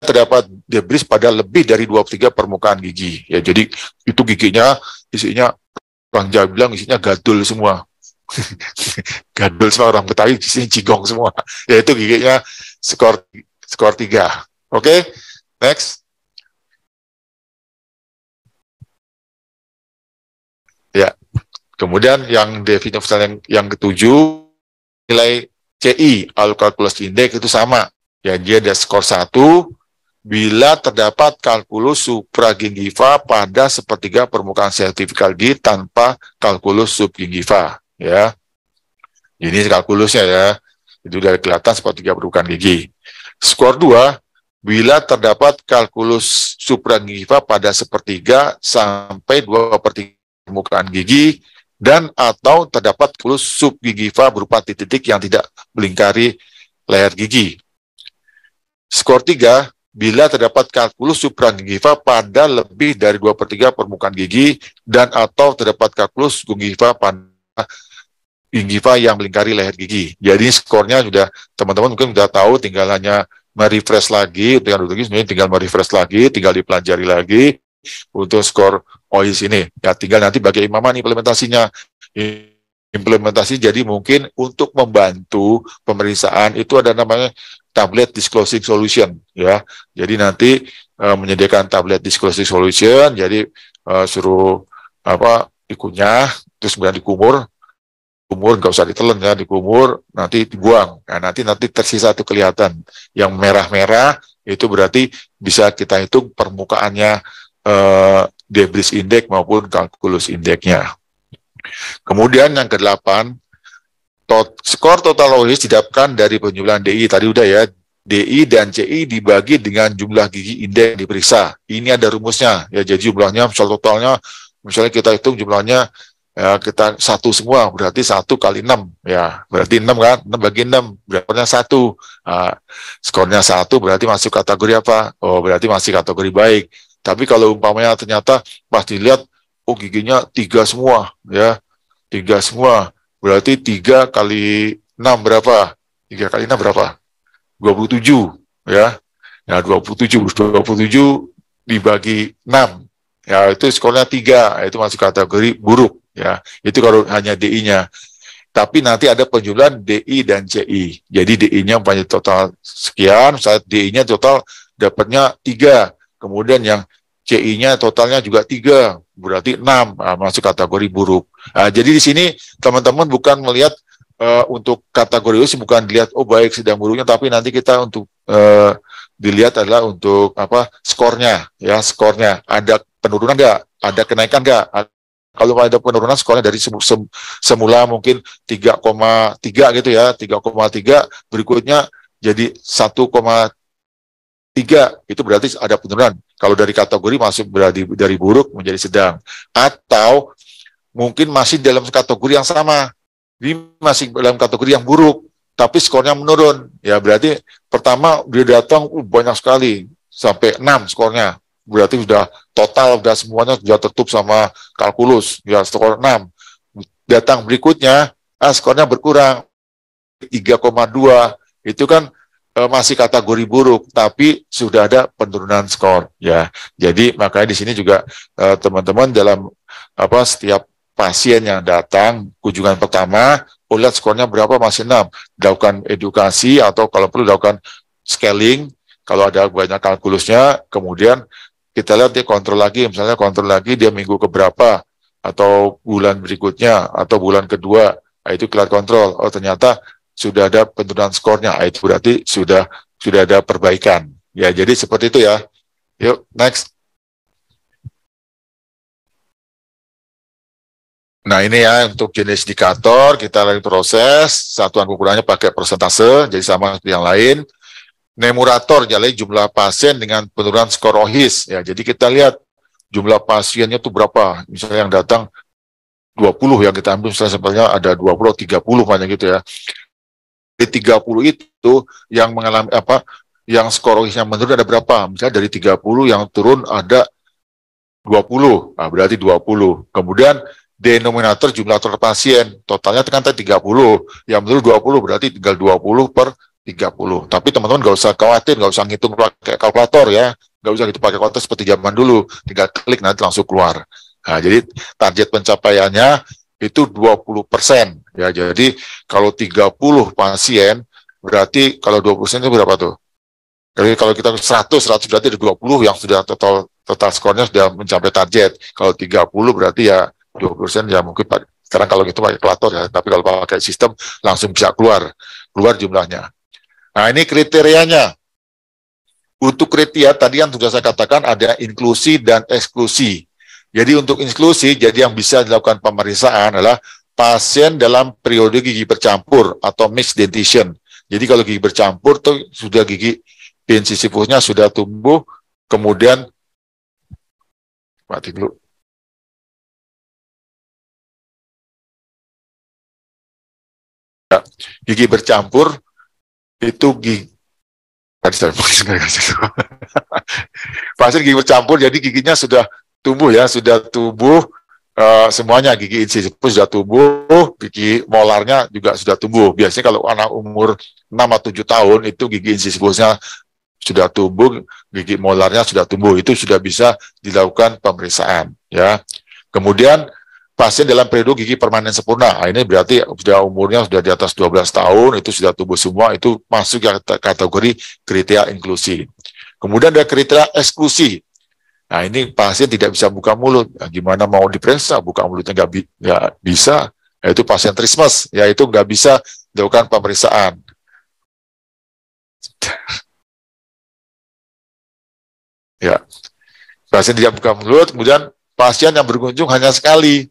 terdapat debris pada lebih dari 2/3 permukaan gigi. Ya, jadi itu giginya isinya, Bang Jawa bilang isinya gadul semua. Gadul semua, orang Betawi isinya cigong semua. Ya, itu giginya skor 3. Oke, next. Ya. Kemudian yang definisi yang ke-7, nilai CI atau kalkulus indeks itu sama. Ya, dia ada skor 1 bila terdapat kalkulus supragingiva pada sepertiga permukaan servikal gigi tanpa kalkulus subgingiva ya. Ini kalkulusnya ya. Itu dari kelihatan sepertiga permukaan gigi. Skor 2, bila terdapat kalkulus supragingiva pada sepertiga sampai 2/3 permukaan gigi dan atau terdapat kalkulus subgingiva berupa titik-titik yang tidak melingkari leher gigi. Skor 3, bila terdapat kalkulus supragingiva pada lebih dari 2/3 permukaan gigi dan atau terdapat kalkulus gingiva pada gingiva yang melingkari leher gigi. Jadi skornya sudah teman-teman mungkin sudah tahu, tinggal hanya merefresh lagi, tinggal merefresh lagi, tinggal dipelajari lagi untuk skor OHIS ini. Ya, tinggal nanti bagaimana implementasinya. Implementasi jadi mungkin untuk membantu pemeriksaan itu ada namanya tablet disclosing solution ya. Jadi nanti menyediakan tablet disclosing solution, jadi suruh dikunyah, terus kemudian dikumur nggak usah ditelan ya, dikumur nanti dibuang. Nah, nanti tersisa itu kelihatan yang merah-merah, itu berarti bisa kita hitung permukaannya debris index maupun kalkulus indexnya. Kemudian yang ke-8, skor total OHIS didapatkan dari penjumlahan DI. Tadi udah ya, DI dan CI dibagi dengan jumlah gigi indeks yang diperiksa. Ini ada rumusnya ya, jadi jumlahnya misal totalnya, misalnya kita hitung jumlahnya ya, kita 1 semua, berarti 1 kali 6 ya, berarti 6 kan, 6 bagi 6 berarti 1. Nah, skornya 1 berarti masuk kategori apa? Oh, berarti masih kategori baik. Tapi kalau umpamanya ternyata pas dilihat, oh giginya 3 semua ya, 3 semua, berarti 3 kali 6 berapa? 3 kali 6 berapa? 27. ya. Ya 27 dibagi 6. Ya itu skornya 3, itu masuk kategori buruk ya. Itu kalau hanya DI-nya. Tapi nanti ada penjumlahan DI dan CI. Jadi DI-nya punya total sekian, saat DI-nya total dapatnya 3. Kemudian yang CI-nya totalnya juga 3, berarti 6, masuk kategori buruk. Jadi di sini teman-teman bukan melihat untuk kategori itu bukan dilihat oh baik sedang buruknya, tapi nanti kita untuk dilihat adalah untuk apa skornya, ya skornya ada penurunan nggak, ada kenaikan nggak. Kalau ada penurunan skornya dari semula mungkin 3,3 gitu ya, 3,3 berikutnya jadi 1,3, itu berarti ada penurunan. Kalau dari kategori masuk berarti dari buruk menjadi sedang, atau mungkin masih dalam kategori yang sama, ini masih dalam kategori yang buruk tapi skornya menurun, ya berarti pertama dia datang banyak sekali sampai 6 skornya, berarti sudah total sudah semuanya sudah tertutup sama kalkulus, ya skor 6. Datang berikutnya skornya berkurang 3,2, itu kan masih kategori buruk tapi sudah ada penurunan skor, ya. Jadi makanya di sini juga teman-teman dalam apa setiap pasien yang datang kunjungan pertama, lihat skornya berapa, masih 6, dilakukan edukasi atau kalau perlu dilakukan scaling kalau ada banyak kalkulusnya, kemudian kita lihat dia kontrol lagi, misalnya kontrol lagi dia minggu keberapa atau bulan berikutnya atau bulan kedua, itu kelar kontrol, oh ternyata sudah ada penurunan skornya, itu berarti sudah ada perbaikan, ya. Jadi seperti itu ya. Yuk next. Nah ini ya untuk jenis indikator kita lagi proses, satuan ukurannya pakai persentase, jadi sama seperti yang lain. Numerator jadi jumlah pasien dengan penurunan skor OHIS, ya. Jadi kita lihat jumlah pasiennya itu berapa, misalnya yang datang 20 yang kita ambil, misalnya sebenarnya ada 20 30 banyak gitu ya. Di 30 itu yang mengalami apa, yang skor OHIS-nya menurun ada berapa, misalnya dari 30 yang turun ada 20, berarti 20. Kemudian denominator jumlah total pasien, totalnya kan 30, yang menurut 20 berarti tinggal 20 per 30. Tapi teman-teman nggak usah khawatir, nggak usah ngitung pakai kalkulator ya, nggak usah gitu pakai kalkulator seperti zaman dulu, tinggal klik nanti langsung keluar. Nah, jadi target pencapaiannya itu 20%, ya. Jadi kalau 30 pasien, berarti kalau 20% itu berapa tuh? Jadi kalau kita 100 berarti ada 20 yang sudah total skornya sudah mencapai target. Kalau 30 berarti ya 20% ya mungkin sekarang kalau gitu pakai kalkulator ya, tapi kalau pakai sistem langsung bisa keluar jumlahnya. Nah ini kriterianya. Untuk kriteria tadi yang sudah saya katakan ada inklusi dan eksklusi. Jadi untuk inklusi, jadi yang bisa dilakukan pemeriksaan adalah pasien dalam periode gigi bercampur atau mixed dentition. Jadi kalau gigi bercampur tuh sudah gigi incisifusnya sudah tumbuh, kemudian mati dulu. Gigi bercampur itu gigi pasien gigi bercampur, jadi giginya sudah tumbuh ya, semuanya gigi incisifus sudah tumbuh, gigi molarnya juga sudah tumbuh. Biasanya kalau anak umur 6 atau 7 tahun itu gigi incisifusnya sudah tumbuh, gigi molarnya sudah tumbuh, itu sudah bisa dilakukan pemeriksaan ya. Kemudian pasien dalam periode gigi permanen sempurna, ini berarti sudah umurnya sudah di atas 12 tahun, itu sudah tumbuh semua, itu masuk yang kategori kriteria inklusi. Kemudian ada kriteria eksklusi. Nah ini pasien tidak bisa buka mulut, nah, gimana mau diperiksa, buka mulutnya nggak bisa, yaitu pasien trismus, yaitu nggak bisa dilakukan pemeriksaan. Ya, pasien tidak buka mulut, kemudian pasien yang berkunjung hanya sekali.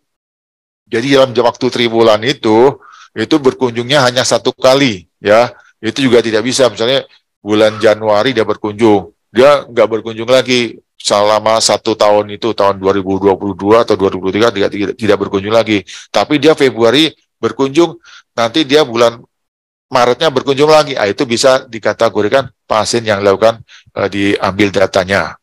Jadi dalam waktu triwulan itu berkunjungnya hanya 1 kali, ya. Itu juga tidak bisa. Misalnya bulan Januari dia berkunjung, dia nggak berkunjung lagi selama 1 tahun itu, tahun 2022 atau 2023 tidak berkunjung lagi. Tapi dia Februari berkunjung, nanti dia bulan Maretnya berkunjung lagi. Itu bisa dikategorikan pasien yang dilakukan diambil datanya.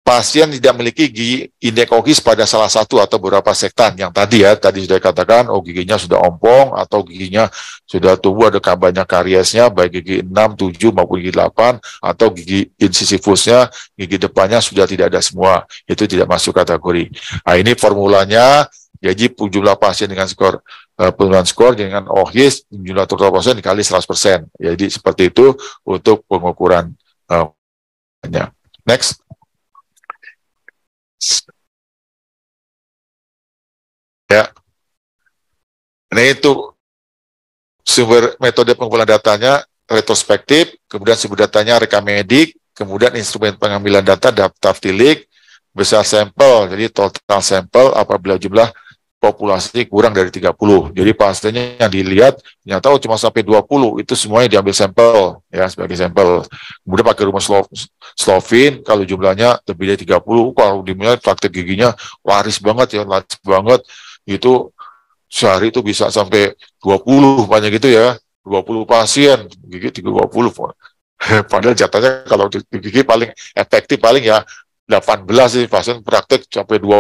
pasien tidak memiliki gigi indeks OHIS pada salah satu atau beberapa sektan yang tadi sudah dikatakan, giginya sudah ompong atau giginya sudah tumbuh ada banyak kariesnya, baik gigi 6, 7 maupun gigi 8, atau gigi incisifusnya, gigi depannya sudah tidak ada semua, itu tidak masuk kategori. Nah, ini formulanya, jadi jumlah pasien dengan skor penurunan skor dengan OHIS jumlah total pasien dikali 100%. Jadi seperti itu untuk pengukuran. Next. Ya, ini itu sumber metode pengumpulan datanya retrospektif, kemudian sumber datanya rekam medik, kemudian instrumen pengambilan data daftar tilik, besar sampel, jadi total sampel apabila jumlah populasi kurang dari 30. Jadi pasiennya yang dilihat ternyata cuma sampai 20, itu semuanya diambil sampel ya sebagai sampel. Kemudian pakai rumus Slovin, kalau jumlahnya lebih dari 30, kalau dimulai praktek giginya laris banget itu sehari itu bisa sampai 20 banyak gitu ya. 20 pasien gigi 20. Padahal jatahnya kalau gigi paling efektif paling ya 18 sih pasien praktek sampai 20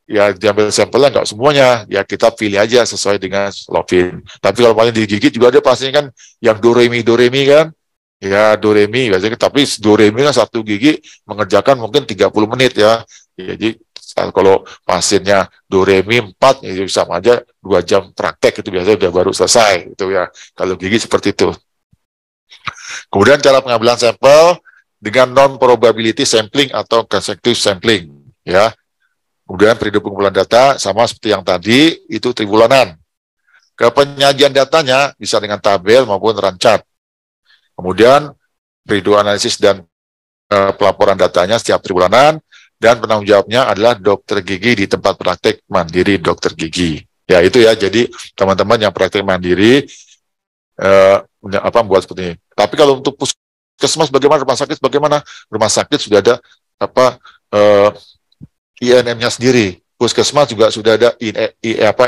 ya diambil sampelnya nggak semuanya, ya kita pilih aja sesuai dengan Slovin. Tapi kalau paling digigit juga ada pastinya kan yang doremi kan, ya doremi biasanya, tapi doremi kan satu gigi mengerjakan mungkin 30 menit ya. Jadi kalau pasiennya doremi 4 ya sama aja 2 jam praktek itu biasanya udah baru selesai itu ya. Kalau gigi seperti itu. Kemudian cara pengambilan sampel dengan non-probability sampling atau consecutive sampling ya. Kemudian periode pengumpulan data sama seperti yang tadi, itu triwulanan. Penyajian datanya bisa dengan tabel maupun rancat. Kemudian periode analisis dan pelaporan datanya setiap triwulanan, dan penanggung jawabnya adalah dokter gigi di tempat praktek mandiri dokter gigi. Ya itu ya, jadi teman-teman yang praktek mandiri buat seperti ini. Tapi kalau untuk puskesmas bagaimana, rumah sakit bagaimana? Rumah sakit sudah ada INM-nya sendiri. Puskesmas juga sudah ada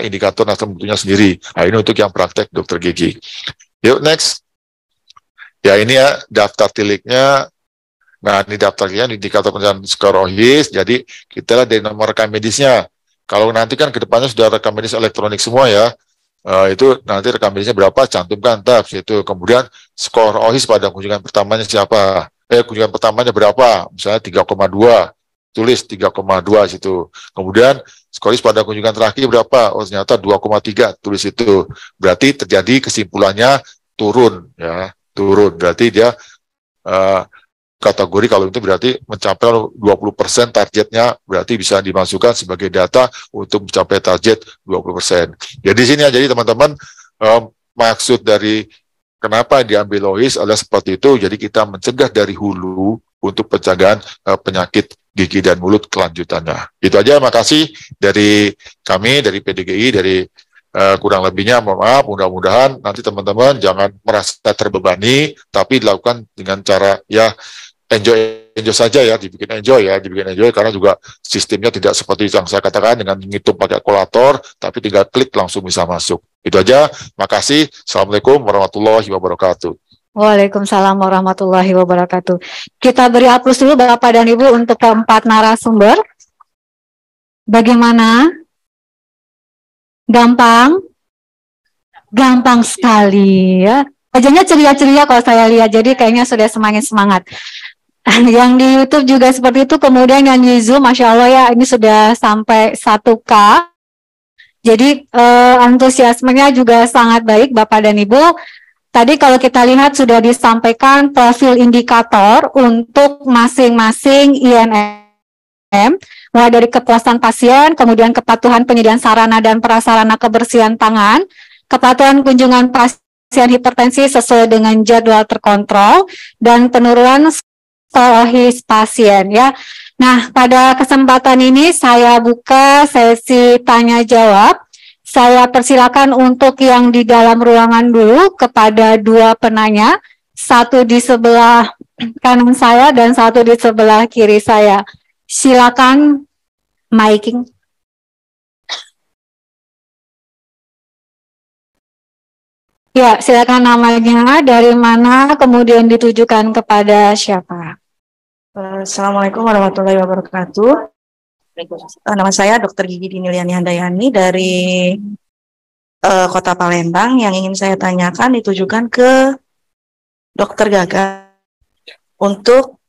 indikator nasab mutunya sendiri. Nah, ini untuk yang praktek dokter gigi. Yuk next. Ya ini ya daftar tiliknya. Nah ini daftarnya indikator penilaian skor OHIS. Jadi kita lihat dari nomor rekam medisnya. Kalau nanti kan kedepannya sudah rekam medis elektronik semua ya. Itu nanti rekam medisnya berapa, cantumkan tab itu. Kemudian skor OHIS pada kunjungan pertamanya siapa? Kunjungan pertamanya berapa? Misalnya 3,2. Tulis 3,2 situ. Kemudian skoris pada kunjungan terakhir berapa? Ternyata 2,3. Tulis itu. Berarti terjadi kesimpulannya turun ya, turun. Berarti dia kategori kalau itu berarti mencapai 20% targetnya, berarti bisa dimasukkan sebagai data untuk mencapai target 20%. Jadi sini ya, jadi teman-teman maksud dari kenapa diambil OHIS adalah seperti itu. Jadi kita mencegah dari hulu untuk pencegahan penyakit gigi dan mulut kelanjutannya. Itu aja, makasih dari kami, dari PDGI, dari kurang lebihnya mohon maaf, mudah-mudahan nanti teman-teman jangan merasa terbebani, tapi dilakukan dengan cara ya enjoy saja ya, dibikin enjoy karena juga sistemnya tidak seperti yang saya katakan dengan menghitung pakai kalkulator, tapi tinggal klik langsung bisa masuk. Itu aja, makasih. Assalamualaikum warahmatullahi wabarakatuh. Waalaikumsalam warahmatullahi wabarakatuh. Kita beri aplaus dulu Bapak dan Ibu untuk keempat narasumber. Bagaimana? Gampang? Gampang sekali ya. Wajahnya ceria-ceria kalau saya lihat, jadi kayaknya sudah semangat. Yang di YouTube juga seperti itu, kemudian yang di Zoom, Masya Allah ya, ini sudah sampai 1K. Jadi antusiasmenya juga sangat baik Bapak dan Ibu. Tadi kalau kita lihat sudah disampaikan profil indikator untuk masing-masing INM, mulai dari kepuasan pasien, kemudian kepatuhan penyediaan sarana dan prasarana kebersihan tangan, kepatuhan kunjungan pasien hipertensi sesuai dengan jadwal terkontrol, dan penurunan skor OHIS pasien ya. Nah, pada kesempatan ini saya buka sesi tanya jawab. Saya persilakan untuk yang di dalam ruangan dulu kepada dua penanya, satu di sebelah kanan saya dan satu di sebelah kiri saya. Silakan miking. Ya, silakan namanya, dari mana, kemudian ditujukan kepada siapa. Assalamualaikum warahmatullahi wabarakatuh. Nama saya Dr. Gigi Diniliani Handayani dari Kota Palembang. Yang ingin saya tanyakan ditujukan ke Dr. Gaga untuk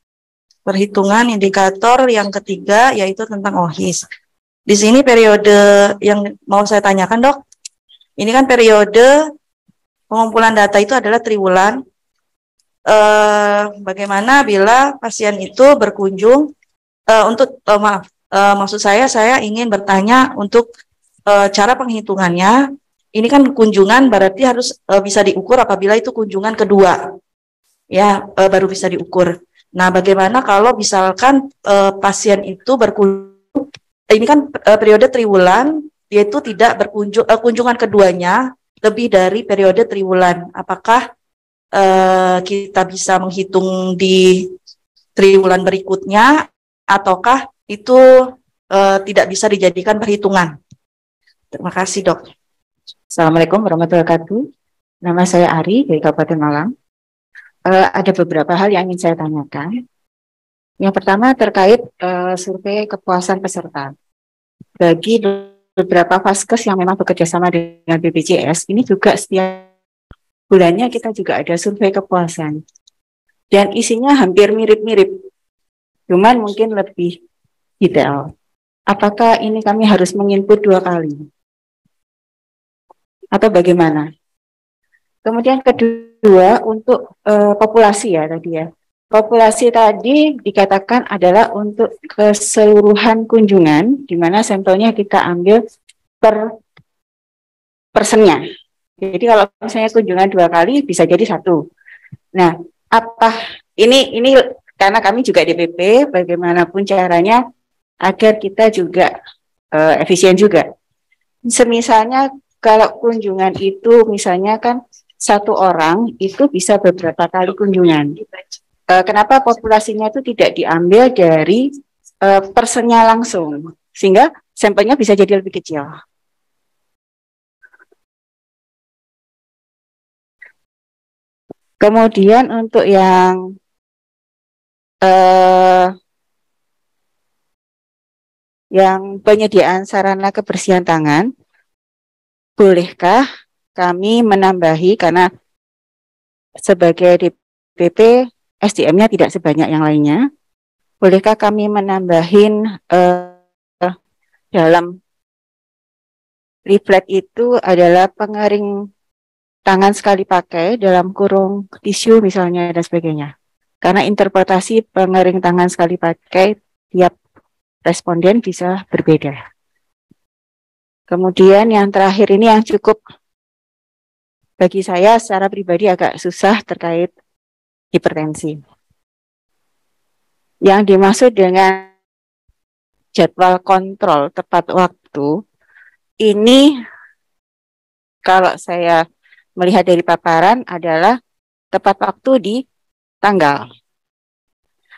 perhitungan indikator yang ketiga, yaitu tentang OHIS. Di sini periode yang mau saya tanyakan, Dok, ini kan periode pengumpulan data itu adalah triwulan. Bagaimana bila pasien itu berkunjung maksud saya ingin bertanya untuk cara penghitungannya. Ini kan kunjungan berarti harus bisa diukur apabila itu kunjungan kedua, ya, baru bisa diukur. Nah, bagaimana kalau misalkan pasien itu berkunjung, ini kan periode triwulan, yaitu tidak berkunjung, kunjungan keduanya lebih dari periode triwulan. Apakah kita bisa menghitung di triwulan berikutnya, ataukah itu tidak bisa dijadikan perhitungan? Terima kasih, Dok. Assalamualaikum warahmatullahi wabarakatuh. Nama saya Ari dari Kabupaten Malang. Ada beberapa hal yang ingin saya tanyakan. Yang pertama terkait survei kepuasan peserta. Bagi beberapa vaskes yang memang bekerja sama dengan BPJS, ini juga setiap bulannya kita juga ada survei kepuasan. Dan isinya hampir mirip-mirip, cuman mungkin lebih detail. Apakah ini kami harus menginput 2 kali? Atau bagaimana? Kemudian kedua, untuk populasi ya tadi ya. Populasi tadi dikatakan adalah untuk keseluruhan kunjungan, di mana sampelnya kita ambil per persennya. Jadi kalau misalnya kunjungan 2 kali bisa jadi 1. Nah, ini karena kami juga DPP, bagaimanapun caranya agar kita juga efisien juga. Semisalnya kalau kunjungan itu misalnya kan 1 orang itu bisa beberapa kali kunjungan. Kenapa populasinya itu tidak diambil dari persennya langsung, sehingga sampelnya bisa jadi lebih kecil. Kemudian untuk yang penyediaan sarana kebersihan tangan, bolehkah kami menambahi, karena sebagai DPP SDM-nya tidak sebanyak yang lainnya, bolehkah kami menambahin dalam leaflet itu adalah pengering tangan sekali pakai dalam kurung tisu misalnya dan sebagainya. Karena interpretasi pengering tangan sekali pakai tiap responden bisa berbeda. Kemudian yang terakhir ini yang cukup bagi saya secara pribadi agak susah terkait hipertensi. Yang dimaksud dengan jadwal kontrol tepat waktu, ini kalau saya melihat dari paparan adalah tepat waktu di tanggal.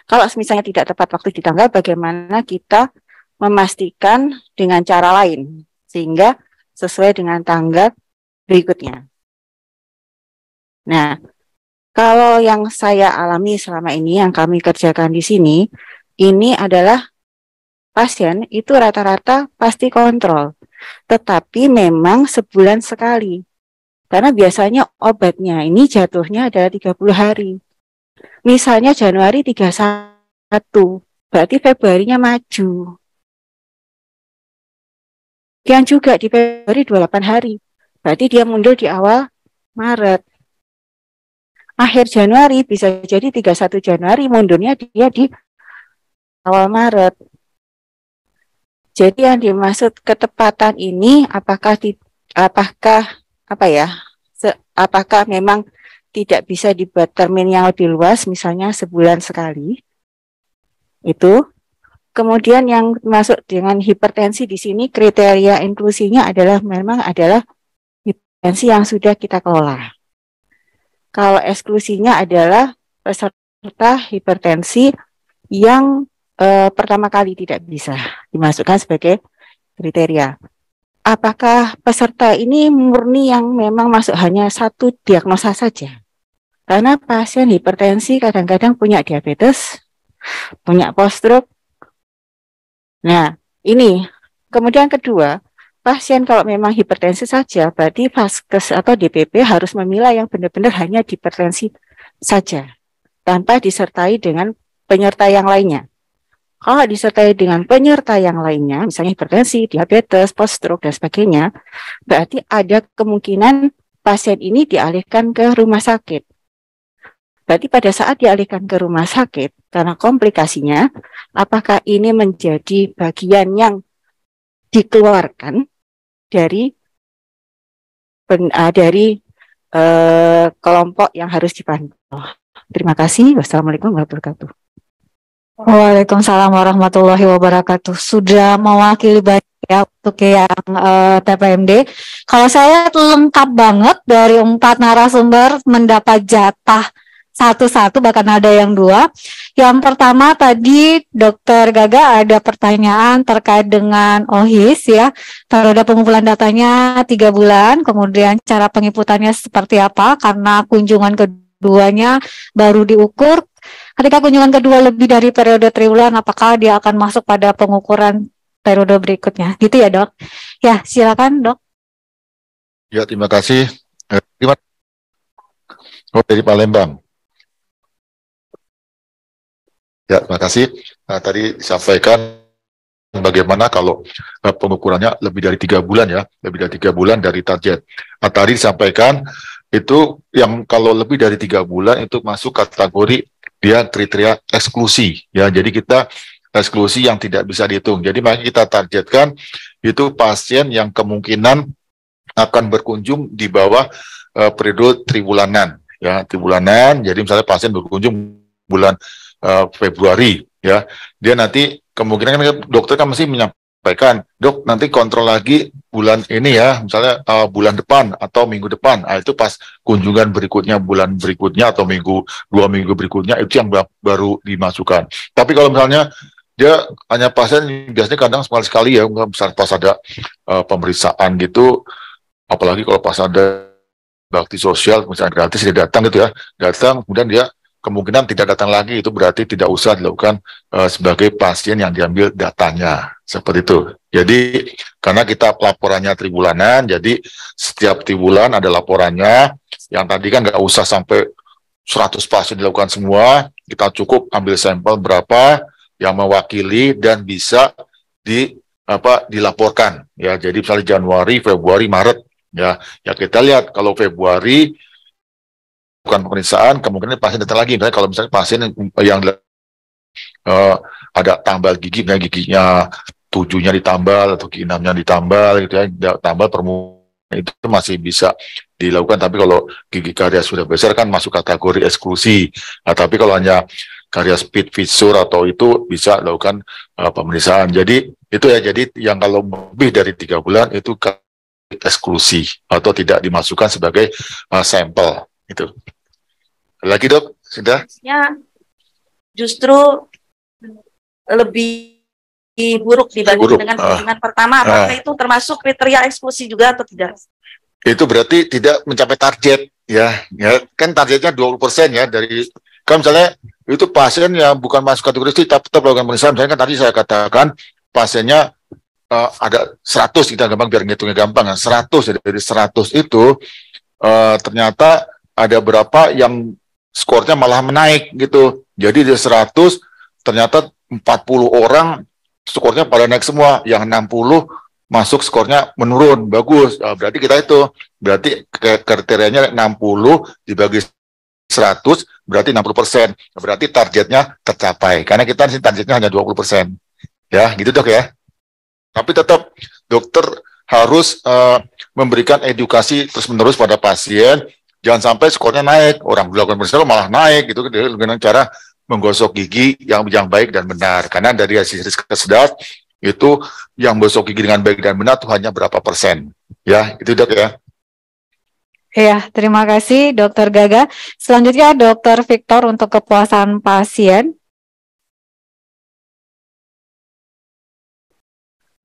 Kalau misalnya tidak tepat waktu di tanggal, bagaimana kita memastikan dengan cara lain sehingga sesuai dengan tanggal berikutnya. Nah, kalau yang saya alami selama ini, yang kami kerjakan di sini, ini adalah pasien itu rata-rata pasti kontrol, tetapi memang sebulan sekali. Karena biasanya obatnya ini jatuhnya adalah 30 hari. Misalnya Januari 31, berarti Februarinya maju. Yang juga di Februari 28 hari, berarti dia mundur di awal Maret. Akhir Januari bisa jadi 31 Januari, mundurnya dia di awal Maret. Jadi yang dimaksud ketepatan ini apakah memang tidak bisa dibuat termin yang lebih luas, misalnya sebulan sekali? Itu. Kemudian yang masuk dengan hipertensi di sini, kriteria inklusinya memang adalah hipertensi yang sudah kita kelola. Kalau eksklusinya adalah peserta hipertensi yang pertama kali tidak bisa dimasukkan sebagai kriteria. Apakah peserta ini murni yang memang masuk hanya 1 diagnosa saja? Karena pasien hipertensi kadang-kadang punya diabetes, punya post-stroke. Nah, ini. Kemudian kedua, pasien kalau memang hipertensi saja, berarti vaskes atau DPP harus memilah yang benar-benar hanya hipertensi saja, tanpa disertai dengan penyerta yang lainnya. Kalau disertai dengan penyerta yang lainnya, misalnya hipertensi, diabetes, post-stroke, dan sebagainya, berarti ada kemungkinan pasien ini dialihkan ke rumah sakit. Berarti pada saat dialihkan ke rumah sakit, karena komplikasinya, apakah ini menjadi bagian yang dikeluarkan dari kelompok yang harus dipantau. Terima kasih. Wassalamualaikum warahmatullahi wabarakatuh. Waalaikumsalam warahmatullahi wabarakatuh. Sudah mewakili banyak ya untuk yang TPMD. Kalau saya lengkap banget dari 4 narasumber mendapat jatah satu-satu, bahkan ada yang 2. Yang pertama tadi Dokter Gaga ada pertanyaan terkait dengan OHIS ya, periode pengumpulan datanya 3 bulan, kemudian cara penginputannya seperti apa karena kunjungan keduanya baru diukur. Ketika kunjungan kedua lebih dari periode triwulan, apakah dia akan masuk pada pengukuran periode berikutnya? Gitu ya dok? Ya silakan dok. Ya terima kasih. Dari Palembang. Ya, terima kasih. Nah, tadi disampaikan bagaimana kalau pengukurannya lebih dari 3 bulan ya, lebih dari 3 bulan dari target. Nah, tadi disampaikan itu yang kalau lebih dari 3 bulan itu masuk kategori dia kriteria eksklusi ya. Jadi kita eksklusi yang tidak bisa dihitung. Jadi makanya kita targetkan itu pasien yang kemungkinan akan berkunjung di bawah periode triwulanan ya, triwulanan. Jadi misalnya pasien berkunjung bulan Februari ya, dia nanti kemungkinan dokter kan mesti menyampaikan, dok nanti kontrol lagi bulan ini ya, misalnya bulan depan atau minggu depan. Nah, itu pas kunjungan berikutnya, bulan berikutnya atau 2 minggu berikutnya itu yang baru dimasukkan. Tapi kalau misalnya dia hanya pasien biasanya kadang sekali ya, misalnya pas ada pemeriksaan gitu, apalagi kalau pas ada bakti sosial misalnya gratis dia datang gitu ya, datang kemudian dia kemungkinan tidak datang lagi, itu berarti tidak usah dilakukan sebagai pasien yang diambil datanya, seperti itu. Jadi karena kita laporannya tribulanan, jadi setiap tribulan ada laporannya, yang tadi kan nggak usah sampai 100 pasien dilakukan semua, kita cukup ambil sampel berapa yang mewakili dan bisa dilaporkan ya. Jadi misalnya Januari, Februari, Maret ya kita lihat kalau Februari bukan pemeriksaan, kemungkinan pasien datang lagi. Misalnya kalau misalnya pasien yang ada tambal gigi, misalnya giginya 7-nya ditambal atau gigi 6-nya ditambal gitu ya, tambal permukaan itu masih bisa dilakukan. Tapi kalau gigi karias sudah besar kan masuk kategori eksklusi. Nah, tapi kalau hanya karias pit fissur atau itu bisa lakukan pemeriksaan. Jadi itu ya, jadi yang kalau lebih dari 3 bulan itu eksklusi atau tidak dimasukkan sebagai sampel. Itu lagi dok, sudah? Ya, justru lebih buruk dibanding dengan kunjungan pertama. Apakah itu termasuk kriteria eksklusi juga atau tidak? Itu berarti tidak mencapai target ya kan targetnya 20% ya dari, kan misalnya itu pasien yang bukan masuk kategori tapi tetap melakukan pemeriksaan. Misalnya kan tadi saya katakan pasiennya ada 100, kita gampang biar ngitungnya gampang, 100 dari 100 itu ternyata ada berapa yang skornya malah menaik gitu. Jadi dari 100 ternyata 40 orang skornya pada naik semua, yang 60 masuk skornya menurun, bagus. Berarti kita itu berarti kriterianya 60 dibagi 100 berarti 60%. Berarti targetnya tercapai. Karena kita di sini targetnya hanya 20%. Ya, gitu dok ya. Tapi tetap dokter harus memberikan edukasi terus-menerus pada pasien. Jangan sampai skornya naik, orang melakukan pemeriksaan malah naik gitu dengan cara menggosok gigi yang baik dan benar. Karena dari hasil riset kesedap itu yang menggosok gigi dengan baik dan benar itu hanya berapa persen. Ya, itu dok ya. Ya, terima kasih Dokter Gaga. Selanjutnya Dokter Victor untuk kepuasan pasien.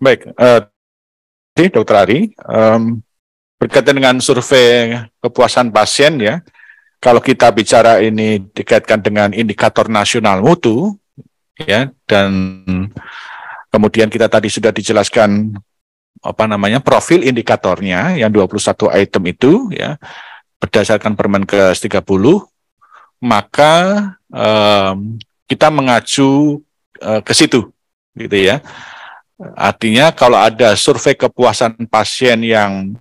Baik, Dokter Ari. Berkaitan dengan survei kepuasan pasien ya, kalau kita bicara ini dikaitkan dengan indikator nasional mutu, ya, dan kemudian kita tadi sudah dijelaskan profil indikatornya yang 21 item itu, ya, berdasarkan Permenkes 30, maka kita mengacu ke situ, gitu ya. Artinya kalau ada survei kepuasan pasien yang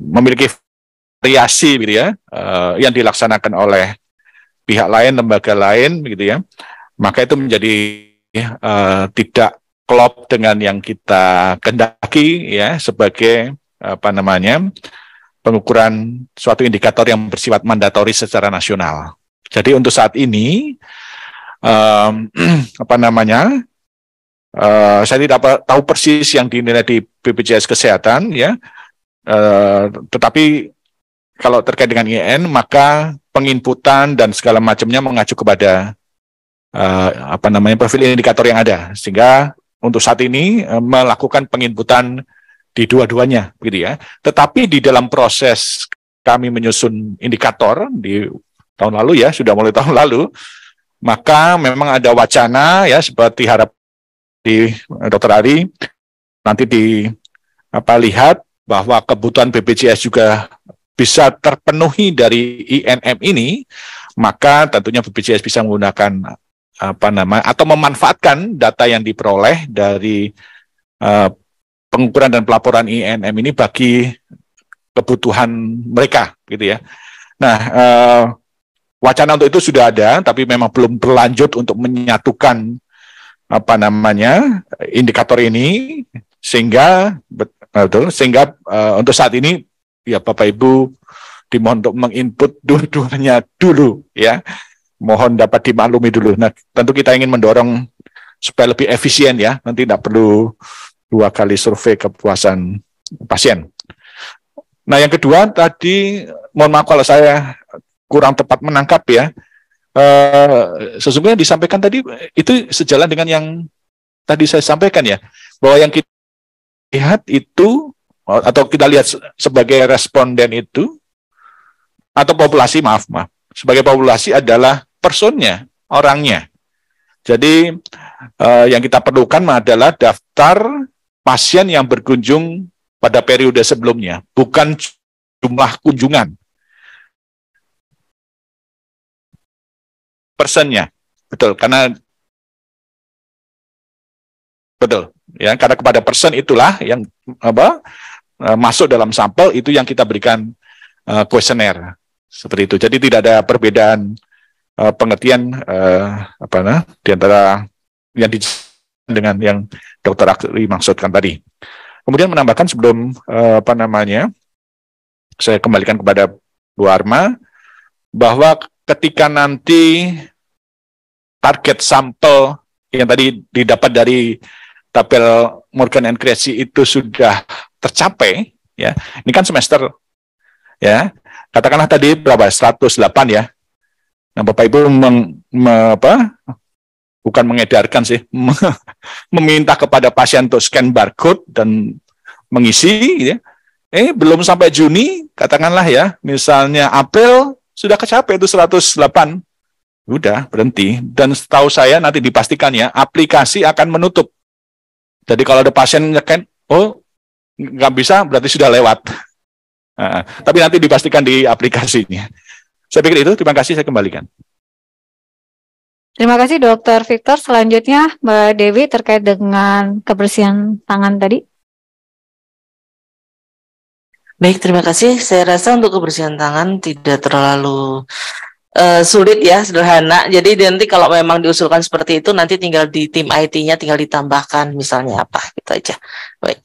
memiliki variasi, gitu ya, yang dilaksanakan oleh pihak lain, lembaga lain, begitu ya, maka itu menjadi tidak klop dengan yang kita kendaki, ya, sebagai pengukuran suatu indikator yang bersifat mandatori secara nasional. Jadi untuk saat ini saya tidak tahu persis yang dinilai di BPJS Kesehatan, ya, tetapi kalau terkait dengan IN maka penginputan dan segala macamnya mengacu kepada profil indikator yang ada, sehingga untuk saat ini melakukan penginputan di dua-duanya, gitu ya. Tetapi di dalam proses kami menyusun indikator di tahun lalu, ya, sudah mulai tahun lalu, maka memang ada wacana, ya, seperti harap di Dr. Ari nanti lihat bahwa kebutuhan BPJS juga bisa terpenuhi dari INM ini, maka tentunya BPJS bisa menggunakan atau memanfaatkan data yang diperoleh dari pengukuran dan pelaporan INM ini bagi kebutuhan mereka, gitu ya. Nah, wacana untuk itu sudah ada, tapi memang belum berlanjut untuk menyatukan indikator ini, sehingga untuk saat ini, ya, Bapak Ibu dimohon untuk menginput dua-duanya dulu, ya. Mohon dapat dimaklumi dulu. Nah, tentu kita ingin mendorong supaya lebih efisien, ya. Nanti tidak perlu 2 kali survei kepuasan pasien. Nah, yang kedua tadi, mohon maaf kalau saya kurang tepat menangkap, ya. Sesungguhnya disampaikan tadi itu sejalan dengan yang tadi saya sampaikan, ya, bahwa yang kita lihat itu atau kita lihat sebagai responden itu atau populasi, maaf, sebagai populasi adalah personnya, orangnya. Jadi yang kita perlukan adalah daftar pasien yang berkunjung pada periode sebelumnya, bukan jumlah kunjungan. Personnya, betul, karena ya, karena kepada person itulah yang masuk dalam sampel itu yang kita berikan kuesioner, seperti itu. Jadi tidak ada perbedaan pengertian di antara yang dengan yang Dr. Ari maksudkan tadi. Kemudian menambahkan sebelum saya kembalikan kepada Bu Arma, bahwa ketika nanti target sampel yang tadi didapat dari tabel Morgan and Cressy itu sudah tercapai, ya, ini kan semester, ya, katakanlah tadi berapa, 108, ya. Nah, Bapak Ibu bukan mengedarkan sih, meminta kepada pasien untuk scan barcode dan mengisi, ya. Belum sampai Juni, katakanlah, ya, misalnya April sudah kecapai itu 108, udah berhenti. Dan setahu saya nanti dipastikan, ya, aplikasi akan menutup. Jadi kalau ada pasien nge-scan, oh nggak bisa, berarti sudah lewat. Tapi nanti dipastikan di aplikasinya. Saya pikir itu, terima kasih, saya kembalikan. Terima kasih Dr. Victor. Selanjutnya Mbak Dewi terkait dengan kebersihan tangan tadi. Baik, terima kasih. Saya rasa untuk kebersihan tangan tidak terlalu sulit, ya, sederhana. Jadi nanti kalau memang diusulkan seperti itu, nanti tinggal di tim IT-nya tinggal ditambahkan misalnya apa, gitu aja. Baik.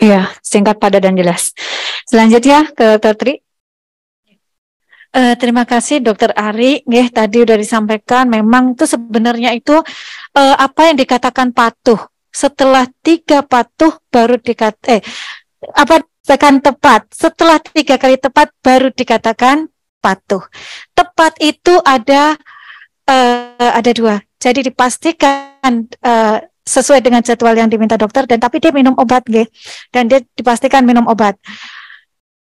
Iya, singkat, padat, dan jelas. Selanjutnya ke Dr. Tri. Terima kasih Dr. Ari. Tadi sudah disampaikan, memang itu sebenarnya itu apa yang dikatakan patuh. Setelah 3 patuh baru tekan tepat. Setelah 3 kali tepat baru dikatakan patuh. Tepat itu ada 2. Jadi dipastikan sesuai dengan jadwal yang diminta dokter, dan tapi dia minum obat, dan dia dipastikan minum obat.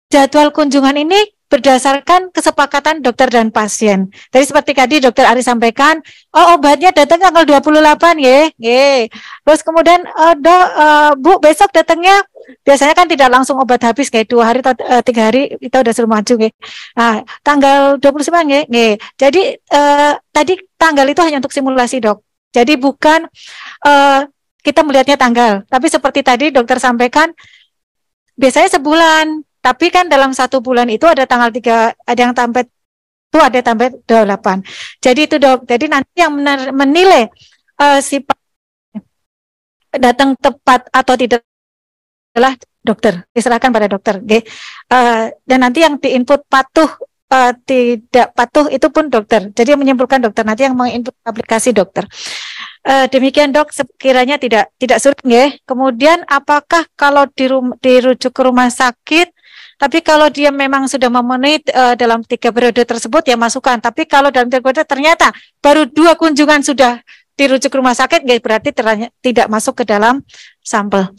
jadwal kunjungan ini berdasarkan kesepakatan dokter dan pasien. Jadi seperti tadi dokter Ari sampaikan, oh obatnya datang tanggal 28 ya. Terus kemudian Bu besok datangnya, biasanya kan tidak langsung obat habis kayak 2 hari atau 3 hari kita udah suruh maju ya. Nah, tanggal 29 ya. Jadi tadi tanggal itu hanya untuk simulasi, Dok. Jadi bukan kita melihatnya tanggal, tapi seperti tadi dokter sampaikan biasanya sebulan. Tapi kan dalam 1 bulan itu ada tanggal 3, ada yang sampai itu ada sampai 28. Jadi itu Dok. Jadi nanti yang menilai si datang tepat atau tidak adalah dokter. Diserahkan pada dokter. Dan nanti yang diinput patuh tidak patuh itu pun dokter. Jadi yang menyimpulkan dokter, nanti yang menginput aplikasi dokter. Demikian Dok, sekiranya tidak sulit nggih. Kemudian apakah kalau dirujuk ke rumah sakit, tapi kalau dia memang sudah memenuhi dalam 3 periode tersebut ya masukkan. Tapi kalau dalam 3 periode ternyata baru 2 kunjungan sudah dirujuk ke rumah sakit, berarti tidak masuk ke dalam sampel.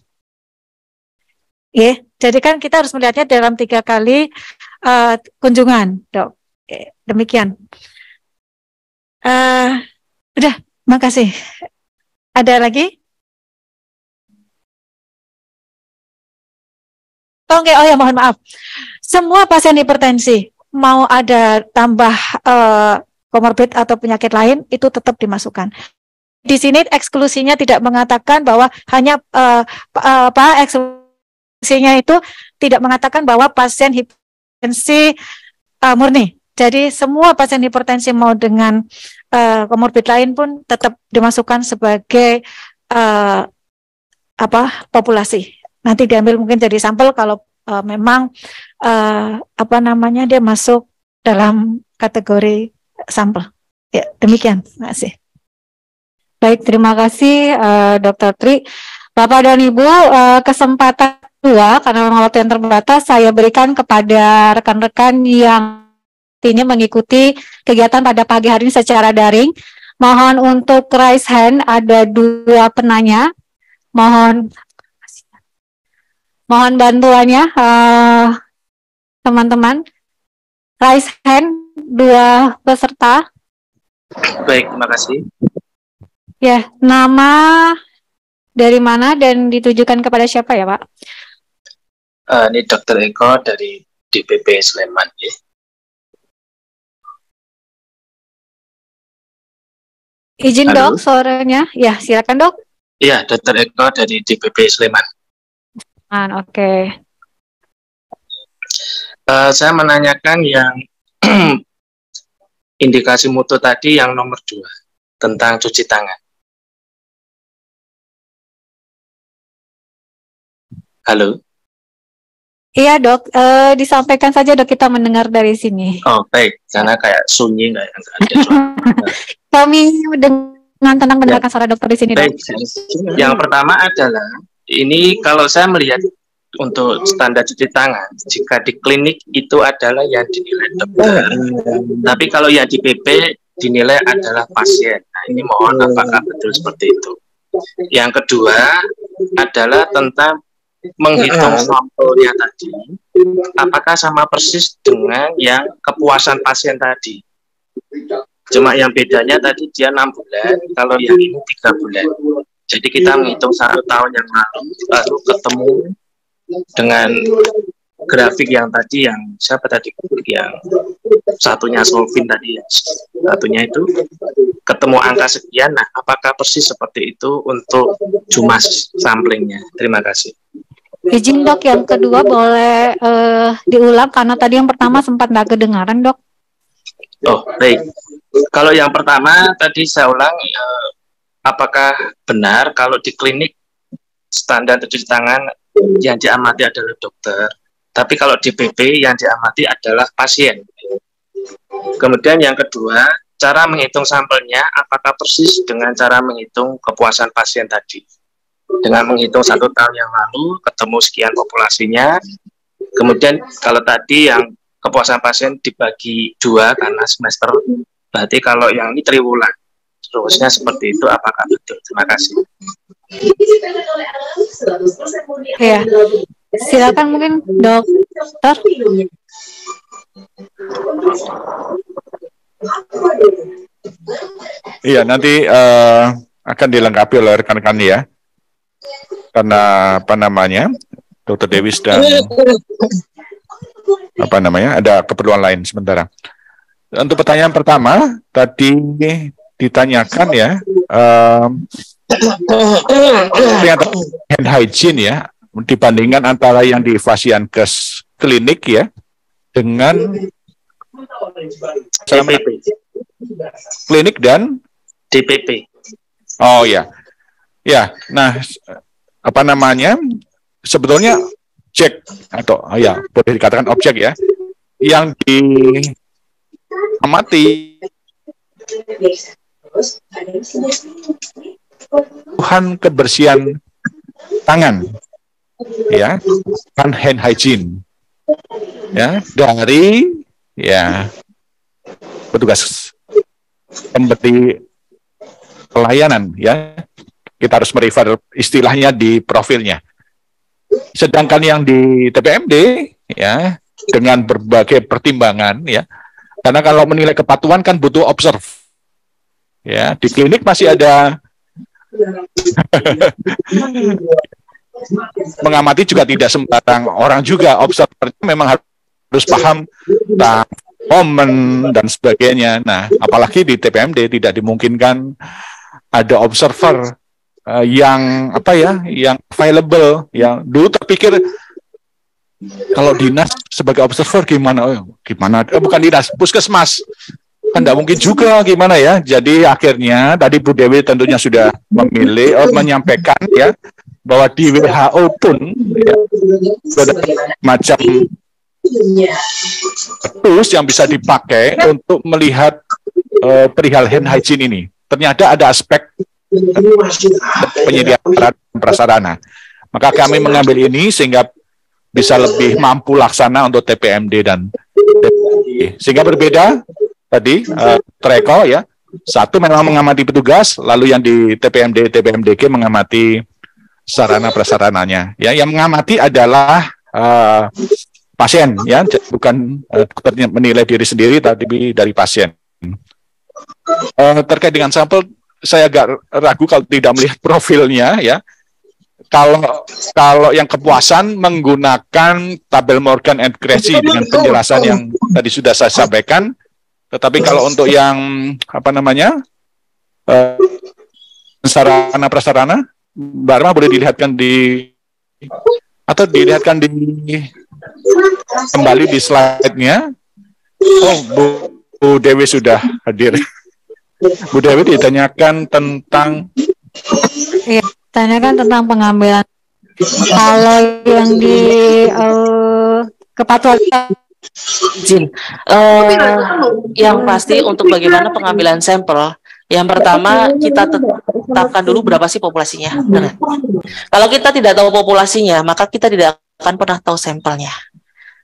Jadi kan kita harus melihatnya dalam 3 kali kunjungan, Dok. Demikian. Udah, makasih. Ada lagi? Oh ya, mohon maaf. Semua pasien hipertensi mau ada tambah komorbid atau penyakit lain itu tetap dimasukkan. Di sini eksklusinya tidak mengatakan bahwa hanya eksklusinya itu tidak mengatakan bahwa pasien hipertensi murni. Jadi semua pasien hipertensi mau dengan komorbid lain pun tetap dimasukkan sebagai populasi. Nanti diambil mungkin jadi sampel kalau memang dia masuk dalam kategori sampel. Ya, demikian. Terima kasih. Baik, terima kasih Dr. Tri. Bapak dan Ibu, kesempatan kedua karena memang waktu yang terbatas, saya berikan kepada rekan-rekan yang ini mengikuti kegiatan pada pagi hari ini secara daring. Mohon untuk raise hand, ada 2 penanya. Mohon bantuannya teman-teman. Raise hand 2 peserta. Baik, terima kasih. Ya, nama dari mana dan ditujukan kepada siapa ya, Pak? Ini Dr. Eko dari DPP Sleman ya. Izin Halo. Dok, suaranya. Ya, silakan Dok. Iya, Dr. Eko dari DPP Sleman. Oke. Saya menanyakan yang indikasi mutu tadi yang nomor 2 tentang cuci tangan. Halo. Iya Dok, disampaikan saja Dok, kita mendengar dari sini. Oh baik, karena kayak sunyi nggak ada suara. Kami dengan tenang mendengarkan suara dokter di sini Dok. Baik. Yang pertama adalah ini kalau saya melihat untuk standar cuci tangan, jika di klinik itu adalah yang dinilai dokter, tapi kalau yang di PP dinilai adalah pasien. Nah, ini mohon apakah betul seperti itu? Yang kedua adalah tentang menghitung sampelnya tadi, apakah sama persis dengan yang kepuasan pasien tadi? Cuma yang bedanya tadi dia 6 bulan, kalau yang ini 3 bulan. Jadi kita menghitung 1 tahun yang lalu ketemu dengan grafik yang tadi, yang siapa tadi, yang satunya Solvin tadi, satunya itu ketemu angka sekian. Nah, apakah persis seperti itu untuk Jumas samplingnya? Terima kasih. Izin Dok, yang kedua boleh diulang karena tadi yang pertama sempat nggak kedengaran Dok. Oh baik. Kalau yang pertama tadi saya ulang, apakah benar kalau di klinik standar cuci tangan yang diamati adalah dokter, tapi kalau di PP yang diamati adalah pasien. Kemudian yang kedua, cara menghitung sampelnya apakah persis dengan cara menghitung kepuasan pasien tadi? Dengan menghitung 1 tahun yang lalu, ketemu sekian populasinya. Kemudian kalau tadi yang kepuasan pasien dibagi 2 karena semester, berarti kalau yang ini triwulan. Terusnya seperti itu, apakah betul? Terima kasih. Ya, Silakan mungkin dokter. Iya, nanti akan dilengkapi oleh rekan-rekan ya. Karena apa namanya, Dr. Dewi sedang ada keperluan lain sementara. Untuk pertanyaan pertama tadi ditanyakan ya, hand hygiene ya, dibandingkan antara yang di Fasiankes klinik ya dengan klinik dan DPP. Oh ya, ya. Nah, apa namanya? Sebetulnya cek atau ya boleh dikatakan objek ya, yang diamati kebersihan tangan, ya, kan hand hygiene, ya, dari ya petugas pemberi pelayanan, ya, kita harus merefer istilahnya di profilnya. Sedangkan yang di TPMD, ya, dengan berbagai pertimbangan, ya, karena kalau menilai kepatuhan kan butuh observe, ya, di klinik masih ada mengamati juga tidak sembarang orang juga, observer memang harus paham tentang momen dan sebagainya. Nah, apalagi di TPMD tidak dimungkinkan ada observer yang yang available. Yang dulu terpikir kalau dinas sebagai observer gimana? Bukan dinas, puskesmas kan tidak mungkin juga gimana ya. Jadi akhirnya tadi Bu Dewi tentunya sudah menyampaikan ya bahwa di WHO pun ya, ada macam tools yang bisa dipakai untuk melihat perihal hand hygiene ini. Ternyata ada aspek penyediaan prasarana. Maka kami mengambil ini sehingga bisa lebih mampu laksana untuk TPMD dan TPMD. Sehingga berbeda tadi Treko ya. Satu memang mengamati petugas, lalu yang di TPMD, TPMDG mengamati sarana prasarananya. Ya, yang mengamati adalah pasien, ya, bukan dokternya menilai diri sendiri, tapi dari pasien. Terkait dengan sampel, saya agak ragu kalau tidak melihat profilnya, ya. Kalau yang kepuasan menggunakan tabel Morgan and Cressy dengan penjelasan yang tadi sudah saya sampaikan, tetapi kalau untuk yang sarana prasarana, Mbak Arma boleh dilihatkan dilihatkan kembali di slide-nya. Oh, Bu Dewi sudah hadir. Bu Dewi ditanyakan tentang tentang pengambilan. Kalau yang di kepatuhan izin, yang pasti untuk bagaimana pengambilan sampel, yang pertama kita tetapkan dulu berapa sih populasinya. Benar. Kalau kita tidak tahu populasinya, maka kita tidak akan pernah tahu sampelnya.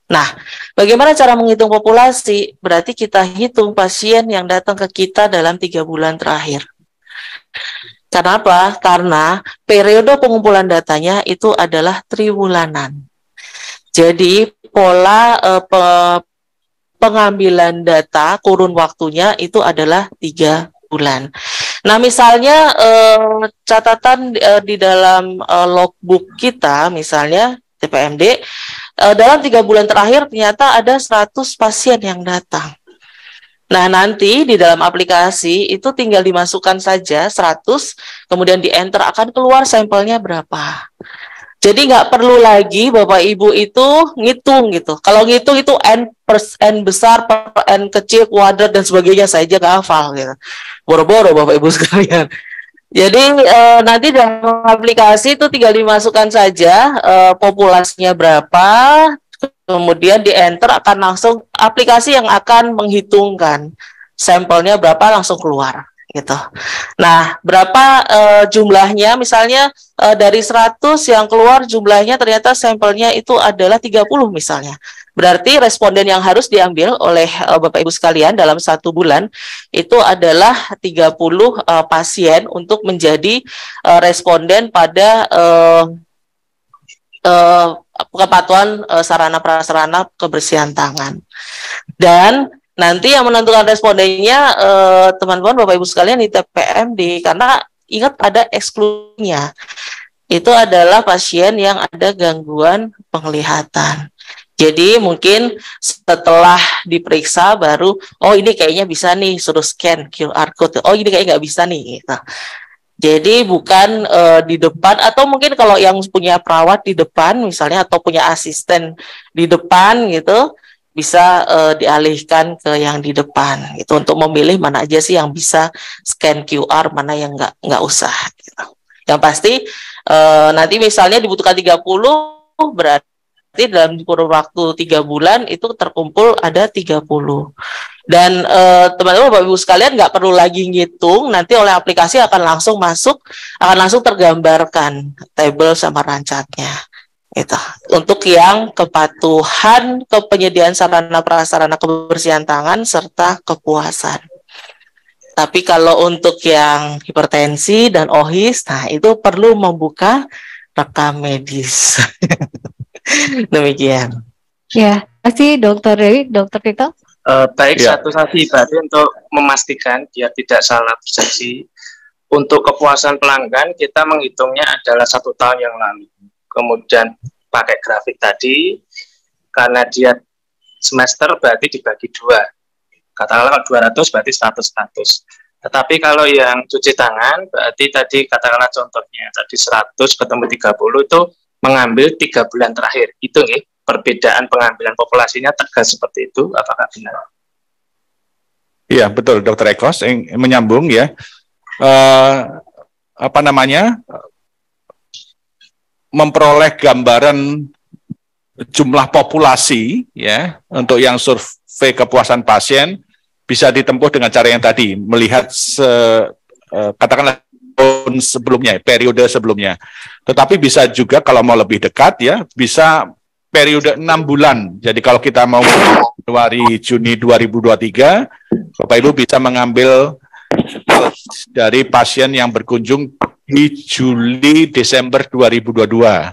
Nah, bagaimana cara menghitung populasi? Berarti kita hitung pasien yang datang ke kita dalam 3 bulan terakhir. Kenapa? Karena periode pengumpulan datanya itu adalah triwulanan. Jadi pola pengambilan data kurun waktunya itu adalah 3 bulan. Nah, misalnya catatan di dalam logbook kita, misalnya TPMD, dalam 3 bulan terakhir ternyata ada 100 pasien yang datang. Nah, nanti di dalam aplikasi itu tinggal dimasukkan saja 100, kemudian di enter akan keluar sampelnya berapa. Jadi nggak perlu lagi Bapak Ibu itu ngitung gitu. Kalau ngitung itu N besar per N kecil, kuadrat dan sebagainya, saya aja nggak hafal gitu. Boro-boro Bapak Ibu sekalian. Jadi nanti dalam aplikasi itu tinggal dimasukkan saja populasinya berapa, kemudian di enter akan langsung aplikasi yang akan menghitungkan sampelnya berapa langsung keluar gitu. Nah, berapa jumlahnya, misalnya dari 100 yang keluar jumlahnya ternyata sampelnya itu adalah 30 misalnya. Berarti responden yang harus diambil oleh Bapak Ibu sekalian dalam 1 bulan itu adalah 30 pasien untuk menjadi responden pada kepatuhan sarana prasarana kebersihan tangan. Dan nanti yang menentukan respondennya teman-teman Bapak Ibu sekalian di TPMD, karena ingat ada eksklusinya. Itu adalah pasien yang ada gangguan penglihatan. Jadi mungkin setelah diperiksa baru, oh ini kayaknya bisa nih, suruh scan QR code. Oh ini kayaknya nggak bisa nih. Gitu. Jadi bukan di depan, atau mungkin kalau yang punya perawat di depan misalnya, atau punya asisten di depan gitu, bisa dialihkan ke yang di depan gitu, untuk memilih mana aja sih yang bisa scan QR, mana yang nggak usah gitu. Yang pasti nanti misalnya dibutuhkan 30, berarti dalam kurun waktu 3 bulan itu terkumpul ada 30. Dan teman-teman Bapak Ibu sekalian nggak perlu lagi ngitung, nanti oleh aplikasi akan langsung masuk, akan langsung tergambarkan tabel sama rancatnya. Itu untuk yang kepatuhan penyediaan sarana prasarana kebersihan tangan serta kepuasan. Tapi kalau untuk yang hipertensi dan OHIS, nah itu perlu membuka rekam medis. Demikian. Ya, terima kasih Dokter Dewi, Dokter Tito. Baik, satu lagi berarti untuk memastikan biar tidak salah persepsi, untuk kepuasan pelanggan kita menghitungnya adalah 1 tahun yang lalu. Kemudian pakai grafik tadi, karena dia semester berarti dibagi 2. Katakanlah 200 berarti 100. Tetapi kalau yang cuci tangan berarti tadi katakanlah contohnya tadi 100 ketemu 30 itu mengambil 3 bulan terakhir. Itu nih perbedaan pengambilan populasinya tegas seperti itu, apakah benar? Iya betul, Dokter Eko, menyambung ya. Memperoleh gambaran jumlah populasi ya untuk yang survei kepuasan pasien bisa ditempuh dengan cara yang tadi, melihat katakanlah tahun sebelumnya, periode sebelumnya. Tetapi bisa juga kalau mau lebih dekat ya, bisa periode 6 bulan. Jadi kalau kita mau Januari Juni 2023, Bapak Ibu bisa mengambil dari pasien yang berkunjung di Juli Desember 2022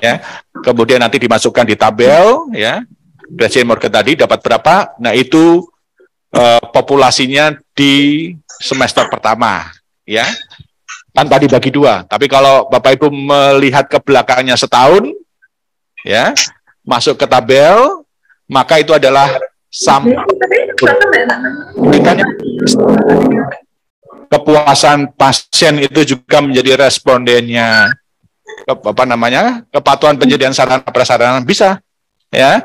ya. Kemudian nanti dimasukkan di tabel ya. Gretchen Morgan tadi dapat berapa? Nah, itu populasinya di semester pertama ya. Tanpa dibagi 2. Tapi kalau Bapak Ibu melihat ke belakangnya setahun ya, masuk ke tabel, maka itu adalah kepuasan pasien itu juga menjadi respondennya kepatuhan penyediaan sarana prasarana bisa ya,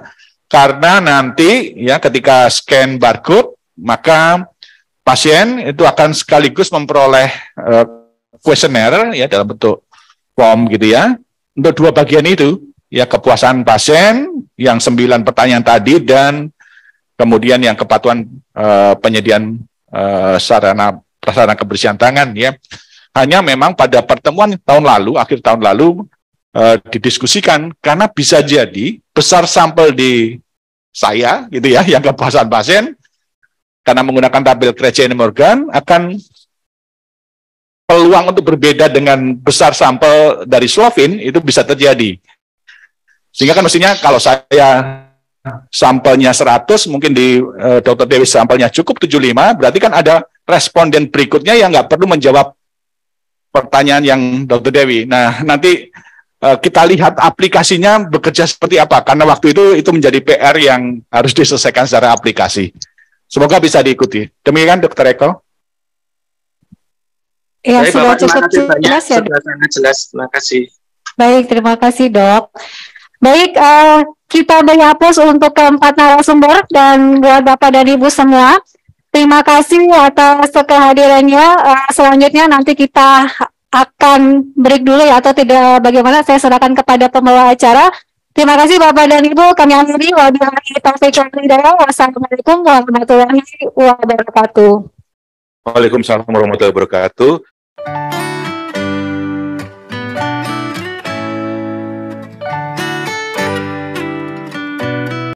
karena nanti ya ketika scan barcode maka pasien itu akan sekaligus memperoleh kuesioner ya dalam bentuk form gitu ya, untuk 2 bagian itu ya, kepuasan pasien yang 9 pertanyaan tadi dan kemudian yang kepatuhan penyediaan sarana prasarana kebersihan tangan ya. Hanya memang pada pertemuan tahun lalu, akhir tahun lalu didiskusikan karena bisa jadi besar sampel di saya gitu ya, yang kepuasan pasien karena menggunakan tabel Gretchen Morgan akan peluang untuk berbeda dengan besar sampel dari Slovin itu bisa terjadi. Sehingga kan mestinya kalau saya sampelnya 100, mungkin di Dr. Dewi sampelnya cukup 75, berarti kan ada responden berikutnya yang nggak perlu menjawab pertanyaan yang Dr. Dewi. Nah, nanti kita lihat aplikasinya bekerja seperti apa, karena waktu itu menjadi PR yang harus diselesaikan secara aplikasi. Semoga bisa diikuti. Demikian Dr. Eko. Ya, baik, sudah Bapak, cukup jelas ya. Sangat jelas, terima kasih. Baik, terima kasih Dok. Baik, kita menghapus untuk keempat narasumber dan buat Bapak dan Ibu semua. Terima kasih atas kehadirannya. Selanjutnya nanti kita akan break dulu ya, atau tidak bagaimana, saya serahkan kepada pembawa acara. Terima kasih Bapak dan Ibu, kami akhiri. Wassalamualaikum warahmatullahi wabarakatuh. Waalaikumsalam warahmatullahi wabarakatuh.